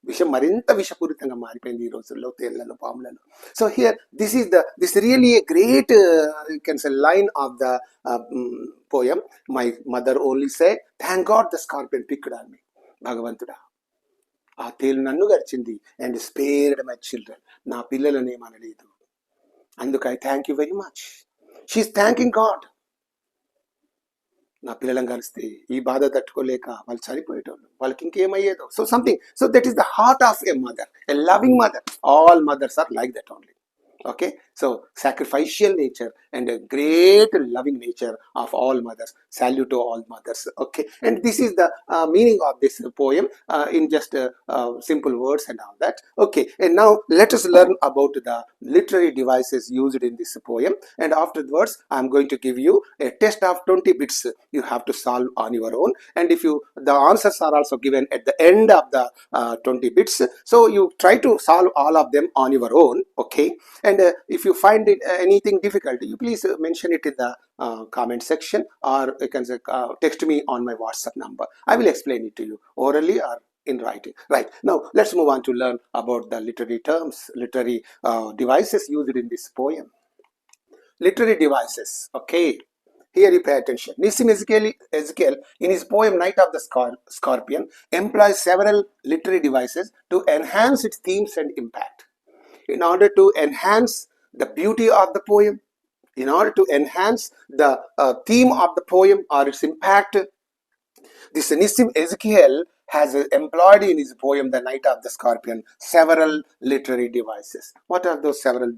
విషం మరింత విషపూరితంగా మారిపోయింది ఈ రోజుల్లో తేళ్లలో, పాములలో. So here this really a great you can say line of the poem. My mother only said, thank God the scorpion picked on me. భగవంతుడా, ఆ తేలు నన్ను గరిచింది and spared my children. నా పిల్లలను ఏమనలేదు. అందుకు I thank you very much. She's thanking God. నా పిల్లలను కలిస్తే ఈ బాధ తట్టుకోలేక వాళ్ళు చనిపోయేటోళ్ళు, వాళ్ళకి ఇంకేమయ్యేదో. So something. So that is the heart of a mother, a loving mother. All mothers are like that only. Okay, so sacrificial nature and a great loving nature of all mothers. Salute to all mothers. Okay, and this is the meaning of this poem in just simple words and all that. Okay, and now let us learn about the literary devices used in this poem, and afterwards I am going to give you a test of 20 bits. You have to solve on your own, and if the answers are also given at the end of the 20 bits, so you try to solve all of them on your own. Okay, and if you find it anything difficult, you please mention it in the comment section, or you can say text me on my WhatsApp number. I will explain it to you orally or in writing. Right, now let's move on to learn about the literary terms, literary devices used in this poem. Literary devices. Okay, here you pay attention. NISSIM Ezekiel in his poem Night of the Scorpion employs several literary devices to enhance its themes and impact. In order to enhance the beauty of the poem, in order to enhance the theme of the poem or its impact, this NISSIM Ezekiel has employed in his poem The Night of the Scorpion several literary devices. What are those several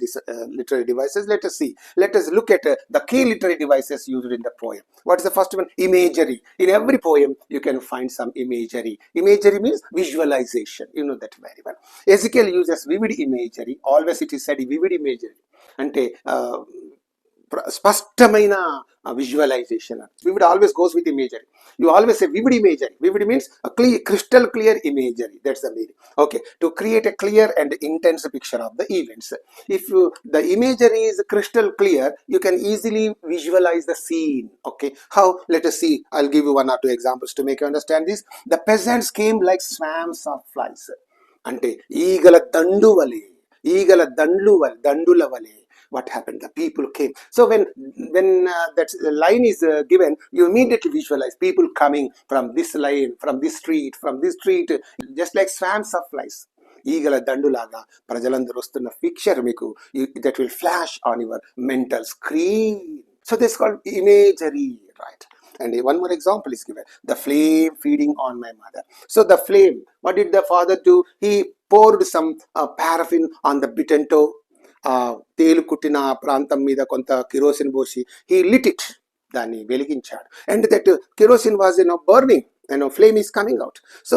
literary devices? Let us see. Let us look at the key literary devices used in the poem. What is the first one? Imagery. In every poem you can find some imagery. Imagery means visualization. You know that very well. Ezekiel uses vivid imagery. Always it is said vivid imagery. Ante స్పష్టమైన visualization. Vivid always goes with imagery. You always say vivid imagery. Vivid means a clear, crystal clear imagery. That's the meaning. Okay, to create a clear and intense picture of the events. If the imagery is crystal clear, you can easily visualize the scene. Okay, how? Let us see. I'll give you 1 or 2 examples to make you understand this. The peasants came like swarms of flies. అంటే ఈగల దండు వలె, ఈగల దండుల వలె. What happened? The people came. So when that line is given, you immediately visualize people coming from this line, from this street, just like swarms of flies. ఈగల దండులాగా ప్రజలందరూ వస్తున్న picture మీకు that will flash on your mental screen. So this is called imagery, right? And one more example is given. The flame feeding on my mother. So the flame, what did the father do? He poured some paraffin on the bitten toe. తేలు కుట్టిన ప్రాంతం మీద కొంత kerosene పోసి he lit it, దాన్ని వెలిగించాడు. And that kerosene was burning, flame is coming out. So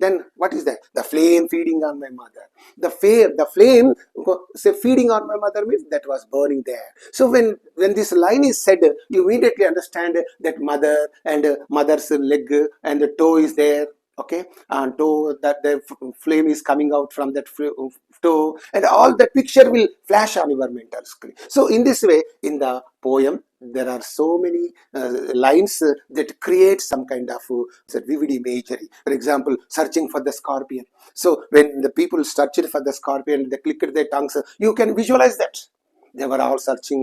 then what is that? The flame feeding on my mother. The flame say feeding on my mother means that was burning there. So when this line is said, you immediately understand that mother and mother's leg and the toe is there. Okay, and toe, that the flame is coming out from that toe, and all that picture will flash on your mental screen. So in this way, in the poem, there are so many lines that create some kind of vivid imagery. For example, searching for the scorpion. So when the people searched for the scorpion, they clicked their tongues, you can visualize that. They were all searching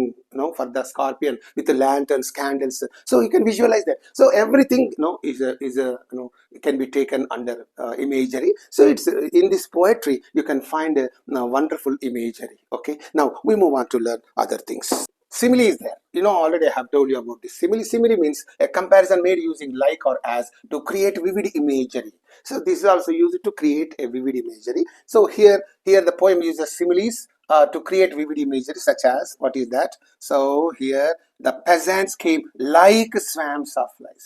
for the scorpion with the lanterns, candles. So you can visualize that. So everything is can be taken under imagery. So it's in this poetry you can find wonderful imagery. Okay, now we move on to learn other things. Simile is there. Already I have told you about this. Simile means a comparison made using like or as to create vivid imagery. So this is also used to create a vivid imagery. So here the poem uses similes to create vivid imagery, such as, what is that? So here the peasants came like swarms of flies.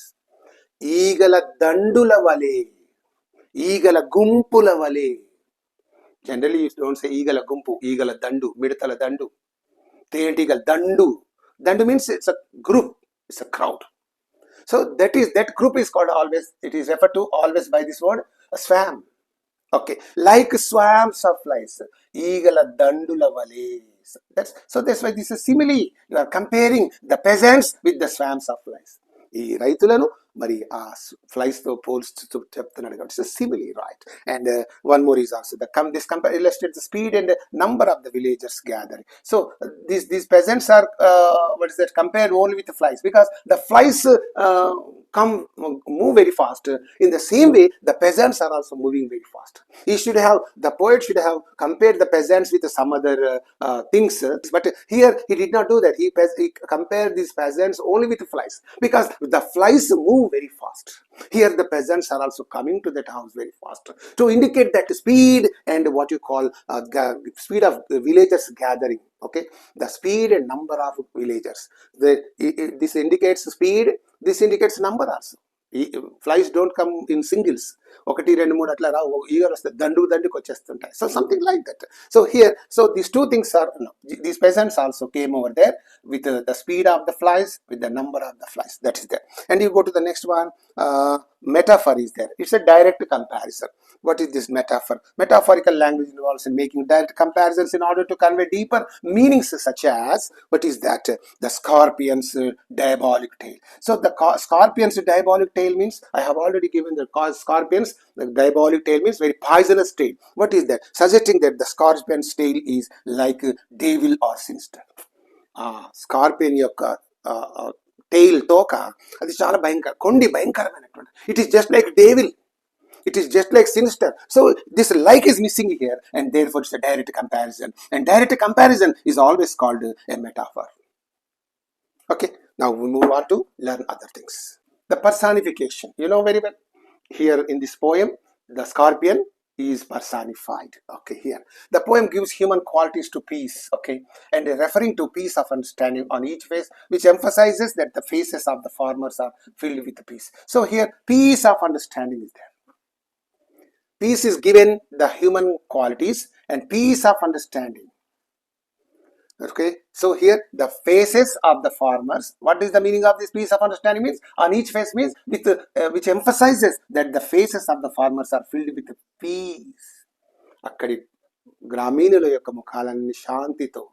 ఈగల దండుల వలె, ఈగల గుంపుల వలె. Generally you don't say ఈగల గుంపు, ఈగల దండు, మిడతల దండు, తేనెటీగల దండు. Dandu means it's a group, it's a crowd. So that group is called always, it is referred to always by this word, a swarm. Okay, like swarms of flies, ఈగల దండుల వలె. That's why this is simile. You are comparing the peasants with the swarms of flies. ఈ రైతులను మరి ఆ flies తో పోల్స్తూ చెప్తున్నాడు కాబట్టి it's simile, right? And one more is also this illustrates the speed and number of the villagers gathering. So these peasants are compared only with the flies, because the flies move very fast. In the same way, the peasants are also moving very fast. The poet should have compared the peasants with some other things, but here he did not do that. He compared these peasants only with flies, because the flies move very fast. Here the peasants are also coming to that house very fast, to indicate that speed and what you call speed of villagers gathering. Okay, the speed and number of villagers. This indicates speed, this indicates number also. Flies don't come in singles. ఒకటి రెండు మూడు అట్లా రావు, ఈగలు వస్తే దండుకు వచ్చేస్తుంటాయి. So something like that. So here, so these two things are, these peasants also came over there with the speed of the flies, with the number of the flies. That is there. And you go to the next one. Metaphor is there. It's a direct comparison. What is this metaphor? Metaphorical language involves in making direct comparisons in order to convey deeper meanings, such as, what is that? The scorpion's diabolic tail. So the scorpion's diabolic tail means, I have already given the scorpions. The diabolic tail means very poisonous tail. What is that? Suggesting that the scorpion's tail is like devil or sinister. Scorpion యొక్క tile తోక అది చాలా భయంకరమైనటువంటి. It is just like devil. It is just like sinister. So this like is missing here, and therefore it's a direct comparison. And direct comparison is always called a metaphor. Okay, now we move on to learn other things. The personification, very well. Here in this poem, the scorpion is personified. Okay, here the poem gives human qualities to peace. Okay, and referring to peace of understanding on each face, which emphasizes that the faces of the farmers are filled with peace. So here peace of understanding is there. Peace is given the human qualities and peace of understanding. Okay, so here the faces of the farmers. What is the meaning of this piece of understanding? Means on each face means with which emphasizes that the faces of the farmers are filled with peace. అక్కడి గ్రామీణుల యొక్క ముఖాలన్నీ శాంతితో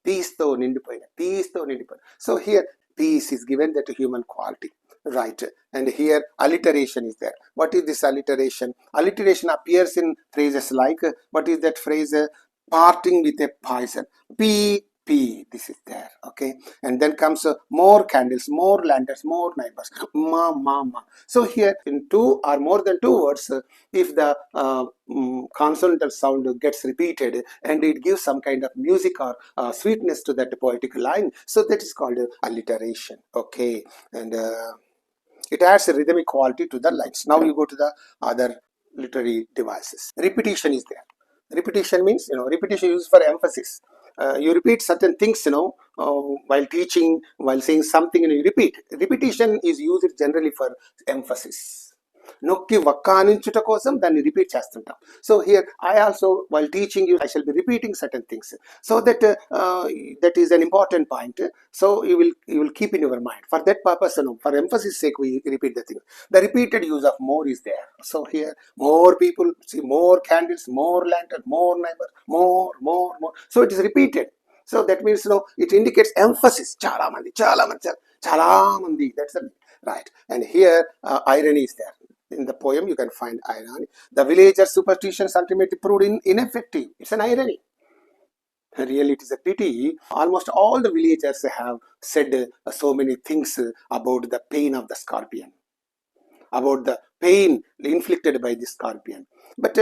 పీస్తో నిండిపోయిన so here peace is given that human quality, right? And here alliteration is there. What is this alliteration? Alliteration appears in phrases like what is that phrase, parting with a poison, p, this is there. Okay, and then comes more candles, more lanterns, more neighbors, ma. So here in two or more than two words, if the consonantal sound gets repeated and it gives some kind of music or sweetness to that poetic line, so that is called alliteration. Okay, and it adds a rhythmic quality to the lines. Now you go to the other literary devices. Repetition is there. Repetition means, repetition used for emphasis. You repeat certain things, while teaching, while saying something, you repeat. Repetition is used generally for emphasis. నొక్కి వక్కానించుట కోసం దాన్ని repeat చేస్తుంటాం. So here I also while teaching you I shall be repeating certain things so that is an important point. So you will keep in your mind. For that purpose, for emphasis sake, we repeat the thing. The repeated use of more is there. So here, more people, see, more candles, more lantern, more neighbor, more. So it is repeated. So that means, it indicates emphasis. Chala mandi. That's the right. And here, irony is there. In the poem, you can find irony. The villagers' superstitions ultimately proved ineffective. It's an irony. Really, it is a pity. Almost all the villagers have said so many things about the pain of the scorpion, about the pain inflicted by the scorpion. But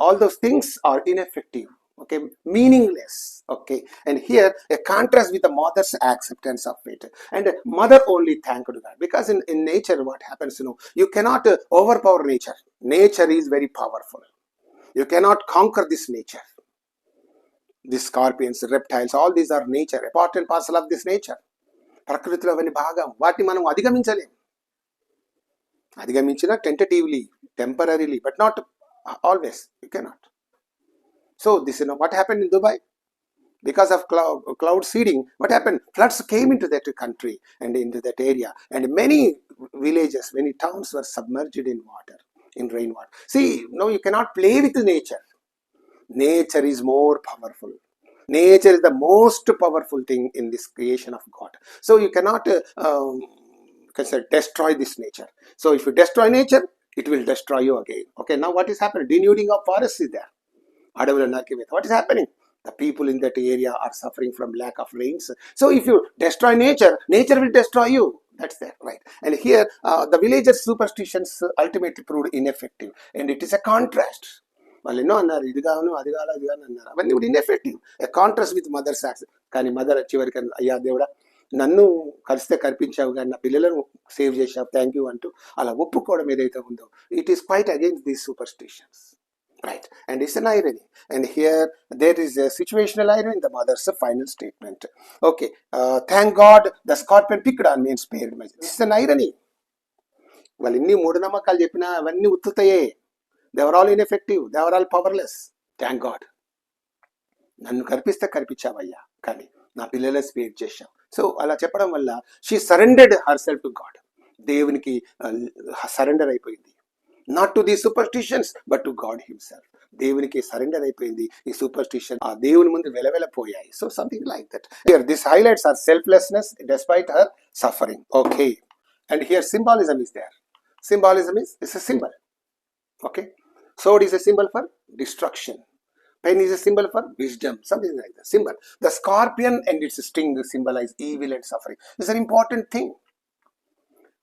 all those things are ineffective. Okay, meaningless. Okay, and here a contrast with the mother's acceptance of it, and mother only thanked God, because in nature what happens, you cannot overpower nature. Nature is very powerful. You cannot conquer this nature. The scorpions, reptiles, all these are nature, a part and parcel of this nature. ప్రకృతిలో అవన్నీ భాగం. వాటిని మనం అధిగమించిన tentatively, temporarily, but not always. You cannot. So this, what happened in Dubai? Because of cloud seeding, what happened? Floods came into that country and into that area, and many villages, many towns were submerged in water, in rainwater. See, you cannot play with nature. Nature is more powerful. Nature is the most powerful thing in this creation of God. So you cannot destroy this nature. So if you destroy nature, it will destroy you again. Okay, now what is happening? Denuding of forests is there. What is happening? The people in that area are suffering from lack of rains. So if you destroy nature, nature will destroy you. That's there, right? And here, the villagers' superstitions ultimately proved ineffective, and it is a contrast. వాళ్ళు ఎన్నో అన్నారు, ఇది కాను అది కాదు అది కాను అన్నారు, అవన్నీ కూడా ineffective. A contrast with mother's acts. కానీ మదర్ చివరికి అయ్యా దేవుడా, నన్ను కలిస్తే కనిపించావు కానీ నా పిల్లలను సేవ్ చేసావు, థ్యాంక్ యూ అంటూ అలా ఒప్పుకోవడం ఏదైతే ఉందో, it is quite against these superstitions. Right, and it's an irony. And here there is a situational irony in the mother's final statement. Okay, thank God the scorpion picked on me and spared me. This is an irony. వాళ్ళు ఇన్ని మూఢనమ్మకాలు చెప్పినా అవన్నీ ఉత్తుతాయే. They were all ineffective. They were all powerless. Thank God. నన్ను కనిపిస్తే కనిపించావయ్యా, కానీ నా పిల్లలే స్పేర్ చేశావు. సో అలా చెప్పడం వల్ల she surrendered herself to God. దేవునికి సరెండర్ అయిపోయింది. Not to the superstitions but to God himself. దేవునికి సరెండర్ అయిపోయింది. ఈ సూపర్స్టిషన్ ఆ దేవుని ముందు వెలవెలపోయాయి. So something like that. Here this highlights are selflessness despite her suffering. Okay, and here symbolism is there. Symbolism is a symbol. Okay, sword is a symbol for destruction. Pen is a symbol for wisdom, something like that. Symbol. The scorpion and its sting symbolize evil and suffering. This is an important thing.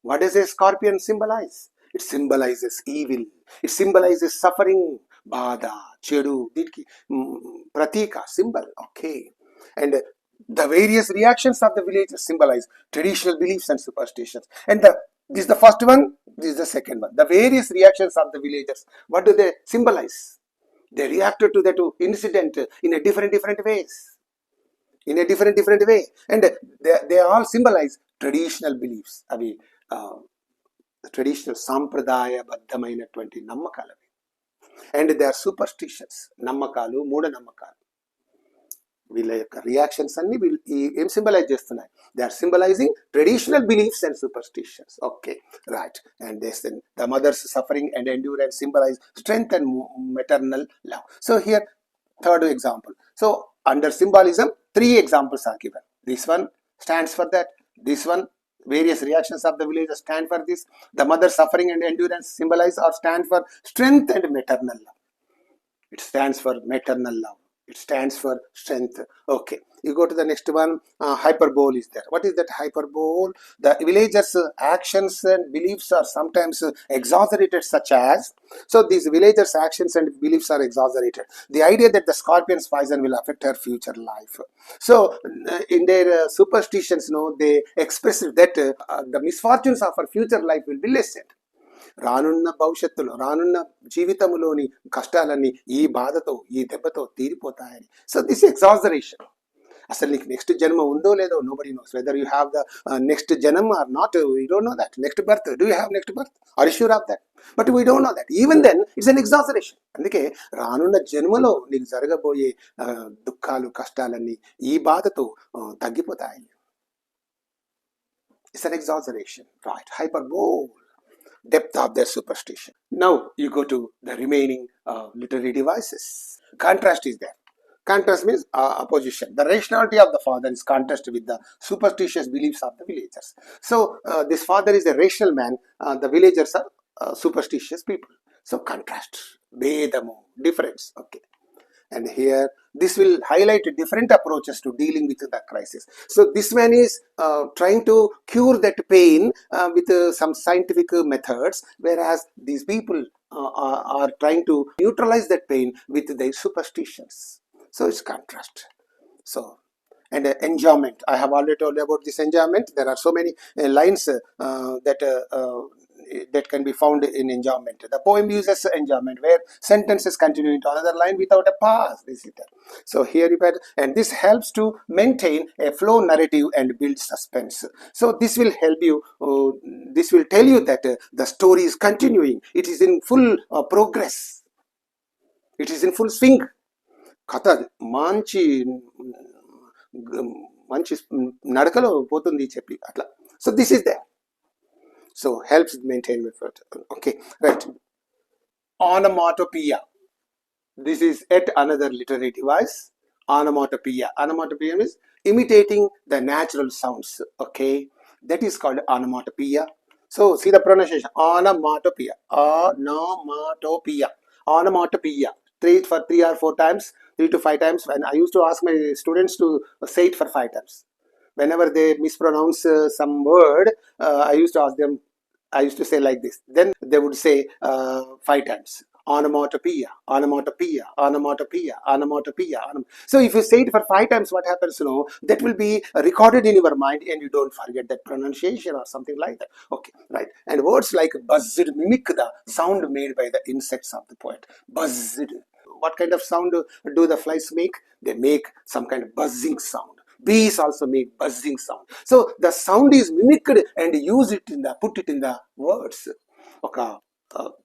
What does a scorpion symbolize? It symbolizes evil. It symbolizes suffering. Bada, chedu, ditki, pratika, symbol. Okay. And the various reactions of the villagers symbolize traditional beliefs and superstitions. And this is the first one, this is the second one. The various reactions of the villagers, what do they symbolize? They reacted to that incident in a different ways. In a different way. And they all symbolize traditional beliefs. Avi traditional sampradaya baddhamainatvanti nammakalu. And they are superstitions. Nammakalu, mooda nammakalu. వీళ్ళ యొక్క reactions అన్ని వీళ్ళు ఏం symbolise చేస్తున్నాయి? They are symbolising traditional beliefs and superstitions. Okay, right. And this the mother's suffering and endurance symbolise strength and maternal love. So here third example. So under symbolism 3 examples are given. This one stands for that. This one, various reactions of the villagers stand for this. The mother suffering and endurance symbolize or stand for strength and maternal love. It stands for maternal love. It stands for strength. Okay, you go to the next one. Hyperbole is there. What is that hyperbole? The villagers' actions and beliefs are sometimes exaggerated, such as, so these villagers' actions and beliefs are exaggerated. The idea that the scorpion's poison will affect her future life. So in their superstitions, they express that the misfortunes of her future life will be lessened. రానున్న భవిష్యత్తులో, రానున్న జీవితంలోని కష్టాలన్నీ ఈ బాధతో, ఈ దెబ్బతో తీరిపోతాయని. So this exaggeration. అసలు నీకు నెక్స్ట్ జన్మ ఉందో లేదో, nobody knows whether you have the next janma or not. We don't know that. Next birth, do you have next birth? Are you sure of that? But we don't know that. Even then it's an exaggeration. అందుకే రానున్న జన్మలో నీకు జరగబోయే దుఃఖాలు, కష్టాలన్నీ ఈ బాధతో తగ్గిపోతాయి. It's an exaggeration, right? Hyperbole, depth of their superstition. Now you go to the remaining literary devices. Contrast is there. Contrast means opposition. The rationality of the father is contrasted with the superstitious beliefs of the villagers. So this father is a rational man, the villagers are superstitious people. So contrast, vedamu, difference. Okay. And here this will highlight different approaches to dealing with the crisis. So this man is trying to cure that pain with some scientific methods, whereas these people are trying to neutralize that pain with their superstitions. So it's contrast. So and enjoyment, I have already told you about this enjoyment. There are so many lines that can be found in enjoyment. The poem uses enjoyment where sentences continue into another line without a pause. This is that. So here you had, and this helps to maintain a flow narrative and build suspense. So this will help you, this will tell you that the story is continuing. It is in full progress. It is in full swing. కథ మంచి మంచి నడకలో పోతుంది చెప్పి అట్లా. So this is they. So helps maintain effort. Okay, right. Onomatopoeia. This is yet another literary device. Onomatopoeia. Onomatopoeia means imitating the natural sounds. Okay, that is called onomatopoeia. So see the pronunciation. Onomatopoeia. Onomatopoeia. Onomatopoeia. For 3 or 4 times, 3 to 5 times. When I used to ask my students to say it for 5 times. Whenever they mispronounce some word, I used to ask them, I used to say like this. Then they would say 5 times. Onomatopoeia, onomatopoeia, onomatopoeia, onomatopoeia. So if you say it for 5 times, what happens? That will be recorded in your mind and you don't forget that pronunciation or something like that. Okay, right. And words like buzzed mimic the sound made by the insects of the poet. Buzzed. What kind of sound do the flies make? They make some kind of buzzing sound. Bees also make buzzing sound. So the sound is mimicked and put it in the words. ఒక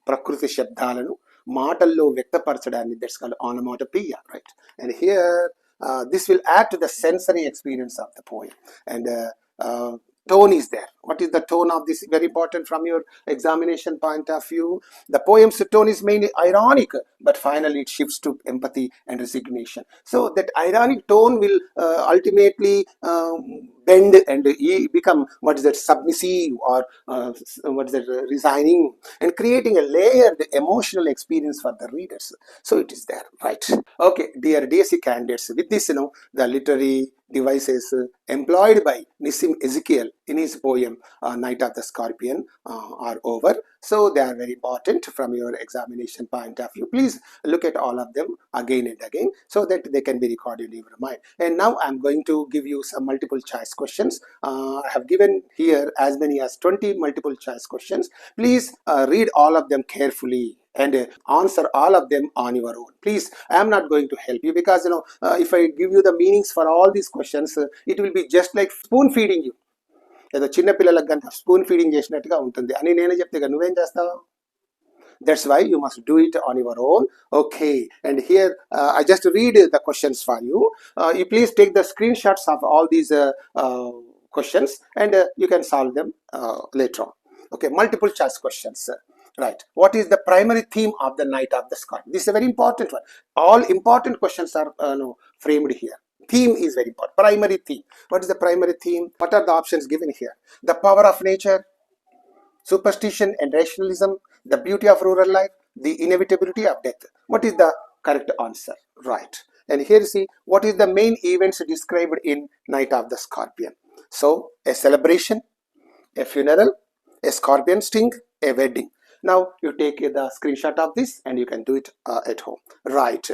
ప్రకృతి శబ్దాలను మాటల్లో వ్యక్తపరచడాన్ని, that's called onomatopoeia, right? And here this will add to the sensory experience of the poem. And tone is there. What is the tone of this? Very important from your examination point of view. The poem's tone is mainly ironic, but finally it shifts to empathy and resignation. So that ironic tone will ultimately bend and become, what is that, submissive, or what is that, resigning, and creating a layered emotional experience for the readers. So it is there, right? Okay, dear DSC candidates, with this, the literary devices employed by NISSIM EZEKIEL in his poem Night of the Scorpion are over. So they are very important from your examination point of view. Please look at all of them again and again so that they can be recorded in your mind. And now I am going to give you some multiple choice questions. I have given here as many as 20 multiple choice questions. Please read all of them carefully and answer all of them on your own. Please, I am not going to help you because if I give you the meanings for all these questions, it will be just like spoon feeding you. ఏదో చిన్న పిల్లలకు కనుక spoon feeding చేసినట్టుగా ఉంటుంది అని నేను చెప్తే నువ్వేం చేస్తావు? That's why you must do it on your own. Okay, and here I just read the questions for you. You please take the screenshots of all these questions, and you can solve them later on. Okay, multiple choice questions. Right. What is the primary theme of the Night of the Scorpion? This is a very important one. All important questions are framed here. Theme is very important. Primary theme. What is the primary theme? What are the options given here? The power of nature, superstition and rationalism, the beauty of rural life, the inevitability of death. What is the correct answer? Right. And here you see what is the main events described in Night of the Scorpion. So a celebration, a funeral, a scorpion sting, a wedding. Now you take the screenshot of this and you can do it at home. Right.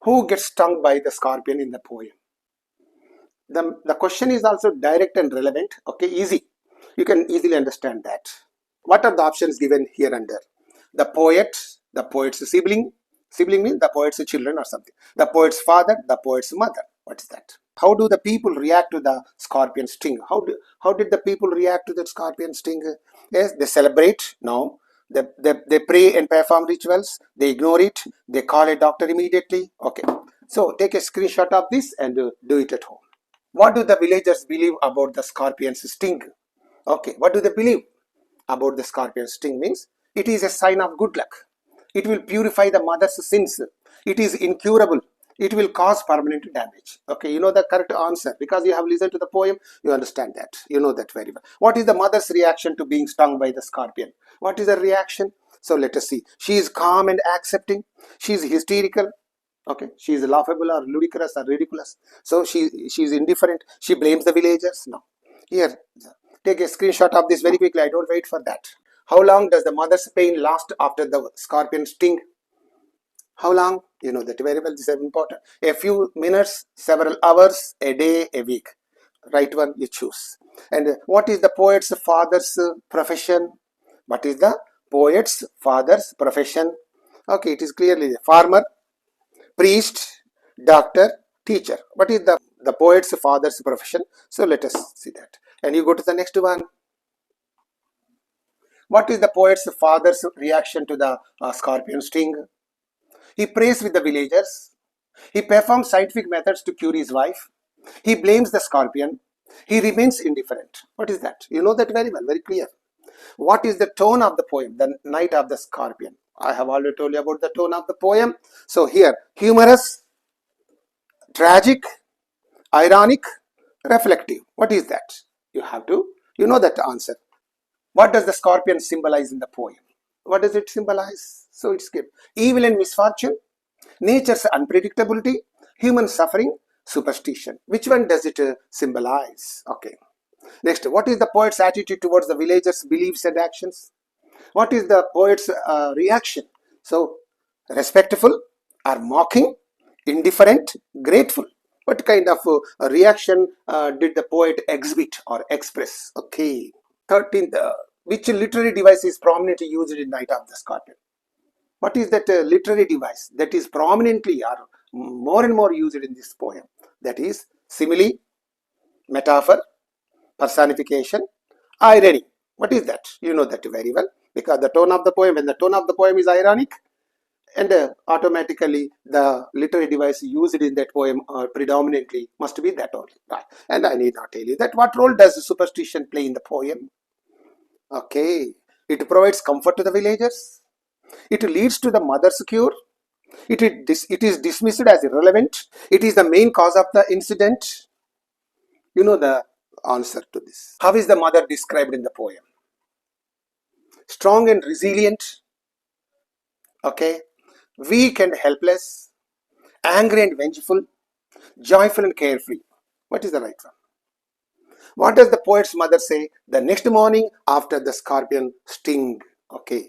Who gets stung by the scorpion in the poem? The question is also direct and relevant. Okay, easy. You can easily understand that. What are the options given here under? The poet, the poet's sibling. Sibling means the poet's children or something. The poet's father, the poet's mother. What is that? How do the people react to the scorpion sting? How did the people react to the scorpion sting? Yes, they celebrate. No. They pray and perform rituals. They ignore it. They call a doctor immediately. Okay. So take a screenshot of this and do it at home. What do the villagers believe about the scorpion's sting? Okay. What do they believe about the scorpion's sting? Means it is a sign of good luck. It will purify the mother's sins. It is incurable. It will cause permanent damage. Okay, you know the correct answer because you have listened to the poem. You understand that. You know that very well. What is the mother's reaction to being stung by the scorpion? What is the reaction? So let us see. She is calm and accepting. She is hysterical. Okay, she is laughable or ludicrous or ridiculous. So she is indifferent. She blames the villagers. No. Here, take a screenshot of this very quickly. I don't wait for that. How long does the mother's pain last after the scorpion sting? How long? You know that very well. This is important. A few minutes, several hours, a day, a week. Right one you choose. And what is the poet's father's profession? What is the poet's father's profession? Okay, it is clearly farmer, priest, doctor, teacher. What is the poet's father's profession? So let us see that. And you go to the next one. What is the poet's father's reaction to the scorpion sting? He prays with the villagers. He performs scientific methods to cure his wife. He blames the scorpion. He remains indifferent. What is that? You know that very well, very clear. What is the tone of the poem, The Night of the Scorpion? I have already told you about the tone of the poem. So here, humorous, tragic, ironic, reflective. What is that? You know that answer. What does the scorpion symbolize in the poem? What does it symbolize? So it's given evil and misfortune, nature's unpredictability, human suffering, superstition. Which one does it symbolize? Okay. Next, what is the poet's attitude towards the villagers' beliefs and actions? What is the poet's reaction? So, respectful or mocking, indifferent, grateful. What kind of reaction did the poet exhibit or express? Okay. 13th, which literary device is prominently used in Night of the Scorpion? What is that literary device that is prominently or more and more used in this poem? That is simile, metaphor, personification, irony. What is that? You know that very well because the tone of the poem, when the tone of the poem is ironic, and automatically the literary device used in that poem predominantly must be that only. Right. And I need not tell you that what role does superstition play in the poem? Okay, it provides comfort to the villagers. It leads to the mother's cure. It is dismissed as irrelevant. It is the main cause of the incident. You know the answer to this. How is the mother described in the poem? Strong and resilient. Okay. Weak and helpless. Angry and vengeful. Joyful and carefree. What is the right one? What does the poet's mother say the next morning after the scorpion sting? Okay.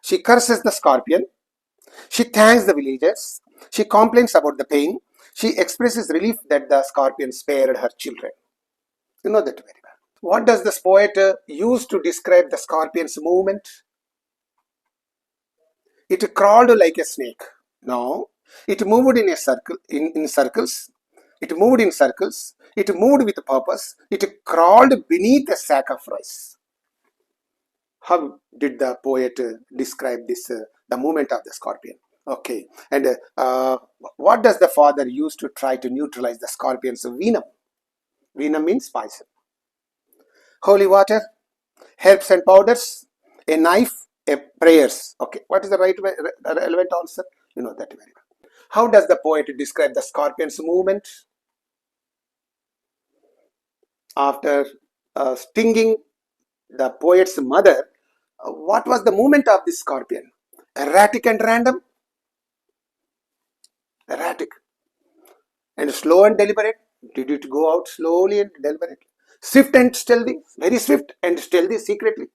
She curses the scorpion. She thanks the villagers. She complains about the pain. She expresses relief that the scorpion spared her children. You know that very well. What does this poet use to describe the scorpion's movement? It crawled like a snake. No. It moved in a circle, in circles. It moved in circles. It moved with purpose. It crawled beneath a sack of rice. How did the poet describe this, the movement of the scorpion? Okay, and what does the father use to try to neutralize the scorpion's venom? Venom means poison. Holy water, herbs and powders, a knife, a prayers. Okay, what is the right relevant answer? You know that very well. How does the poet describe the scorpion's movement? After stinging the poet's mother, what was the movement of this scorpion? Erratic and random? Erratic. And slow and deliberate? Did it go out slowly and deliberately? Swift and stealthy? Very swift and stealthy secretly.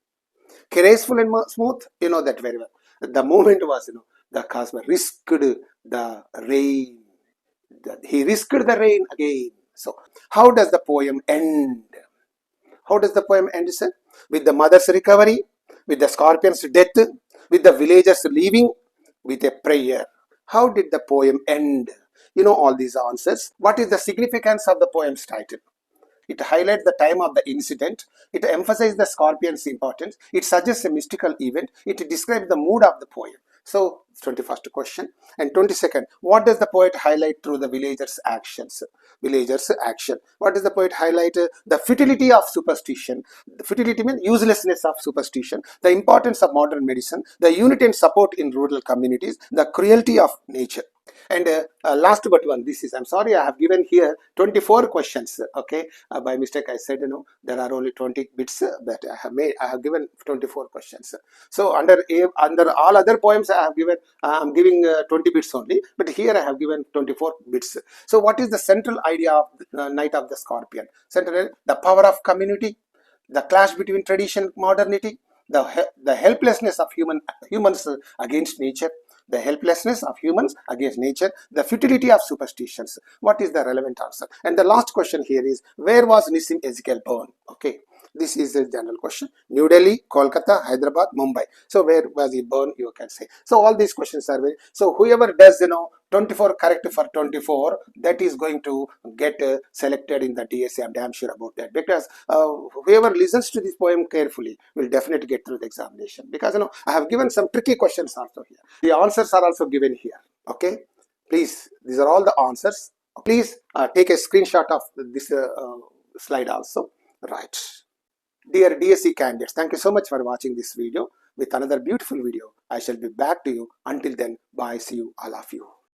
Graceful and smooth? You know that very well. The movement was, the Cosmo risked the rain. He risked the rain again. So, how does the poem end? How does the poem end, sir? With the mother's recovery, with the scorpion's death, with the villagers leaving, with a prayer. How did the poem end? You know all these answers. What is the significance of the poem's title? It highlights the time of the incident. It emphasizes the scorpion's importance. It suggests a mystical event. It describes the mood of the poem. So, 21st question. And 22nd, what does the poet highlight through the villagers' actions? Villagers' action. What does the poet highlight? The futility of superstition. The futility means uselessness of superstition. The importance of modern medicine. The unity and support in rural communities. The cruelty of nature. And last but one, this is, I'm sorry, I have given here 24 questions. Okay, by mistake I said, there are only 20 bits that I have given 24 questions. So under all other poems I have given, I'm giving 20 bits only, but here I have given 24 bits. So what is the central idea of Night of the Scorpion? Central, the power of community, the clash between tradition and modernity, the helplessness of humans against nature, the helplessness of humans against nature, the futility of superstitions. What is the relevant answer? And the last question here is, where was Nissim Ezekiel born? Okay, this is a general question. New Delhi, Kolkata, Hyderabad, Mumbai. So where was he born, you can say. So all these questions are very, so whoever does 24 correct for 24, that is going to get selected in the DSA. I'm damn sure about that, because whoever listens to this poem carefully will definitely get through the examination, because I have given some tricky questions also here. The answers are also given here. Okay, please, these are all the answers. Please take a screenshot of this slide also. Right. Dear DSC candidates, thank you so much for watching this video. With another beautiful video, I shall be back to you. Until then, bye. See you, all of you.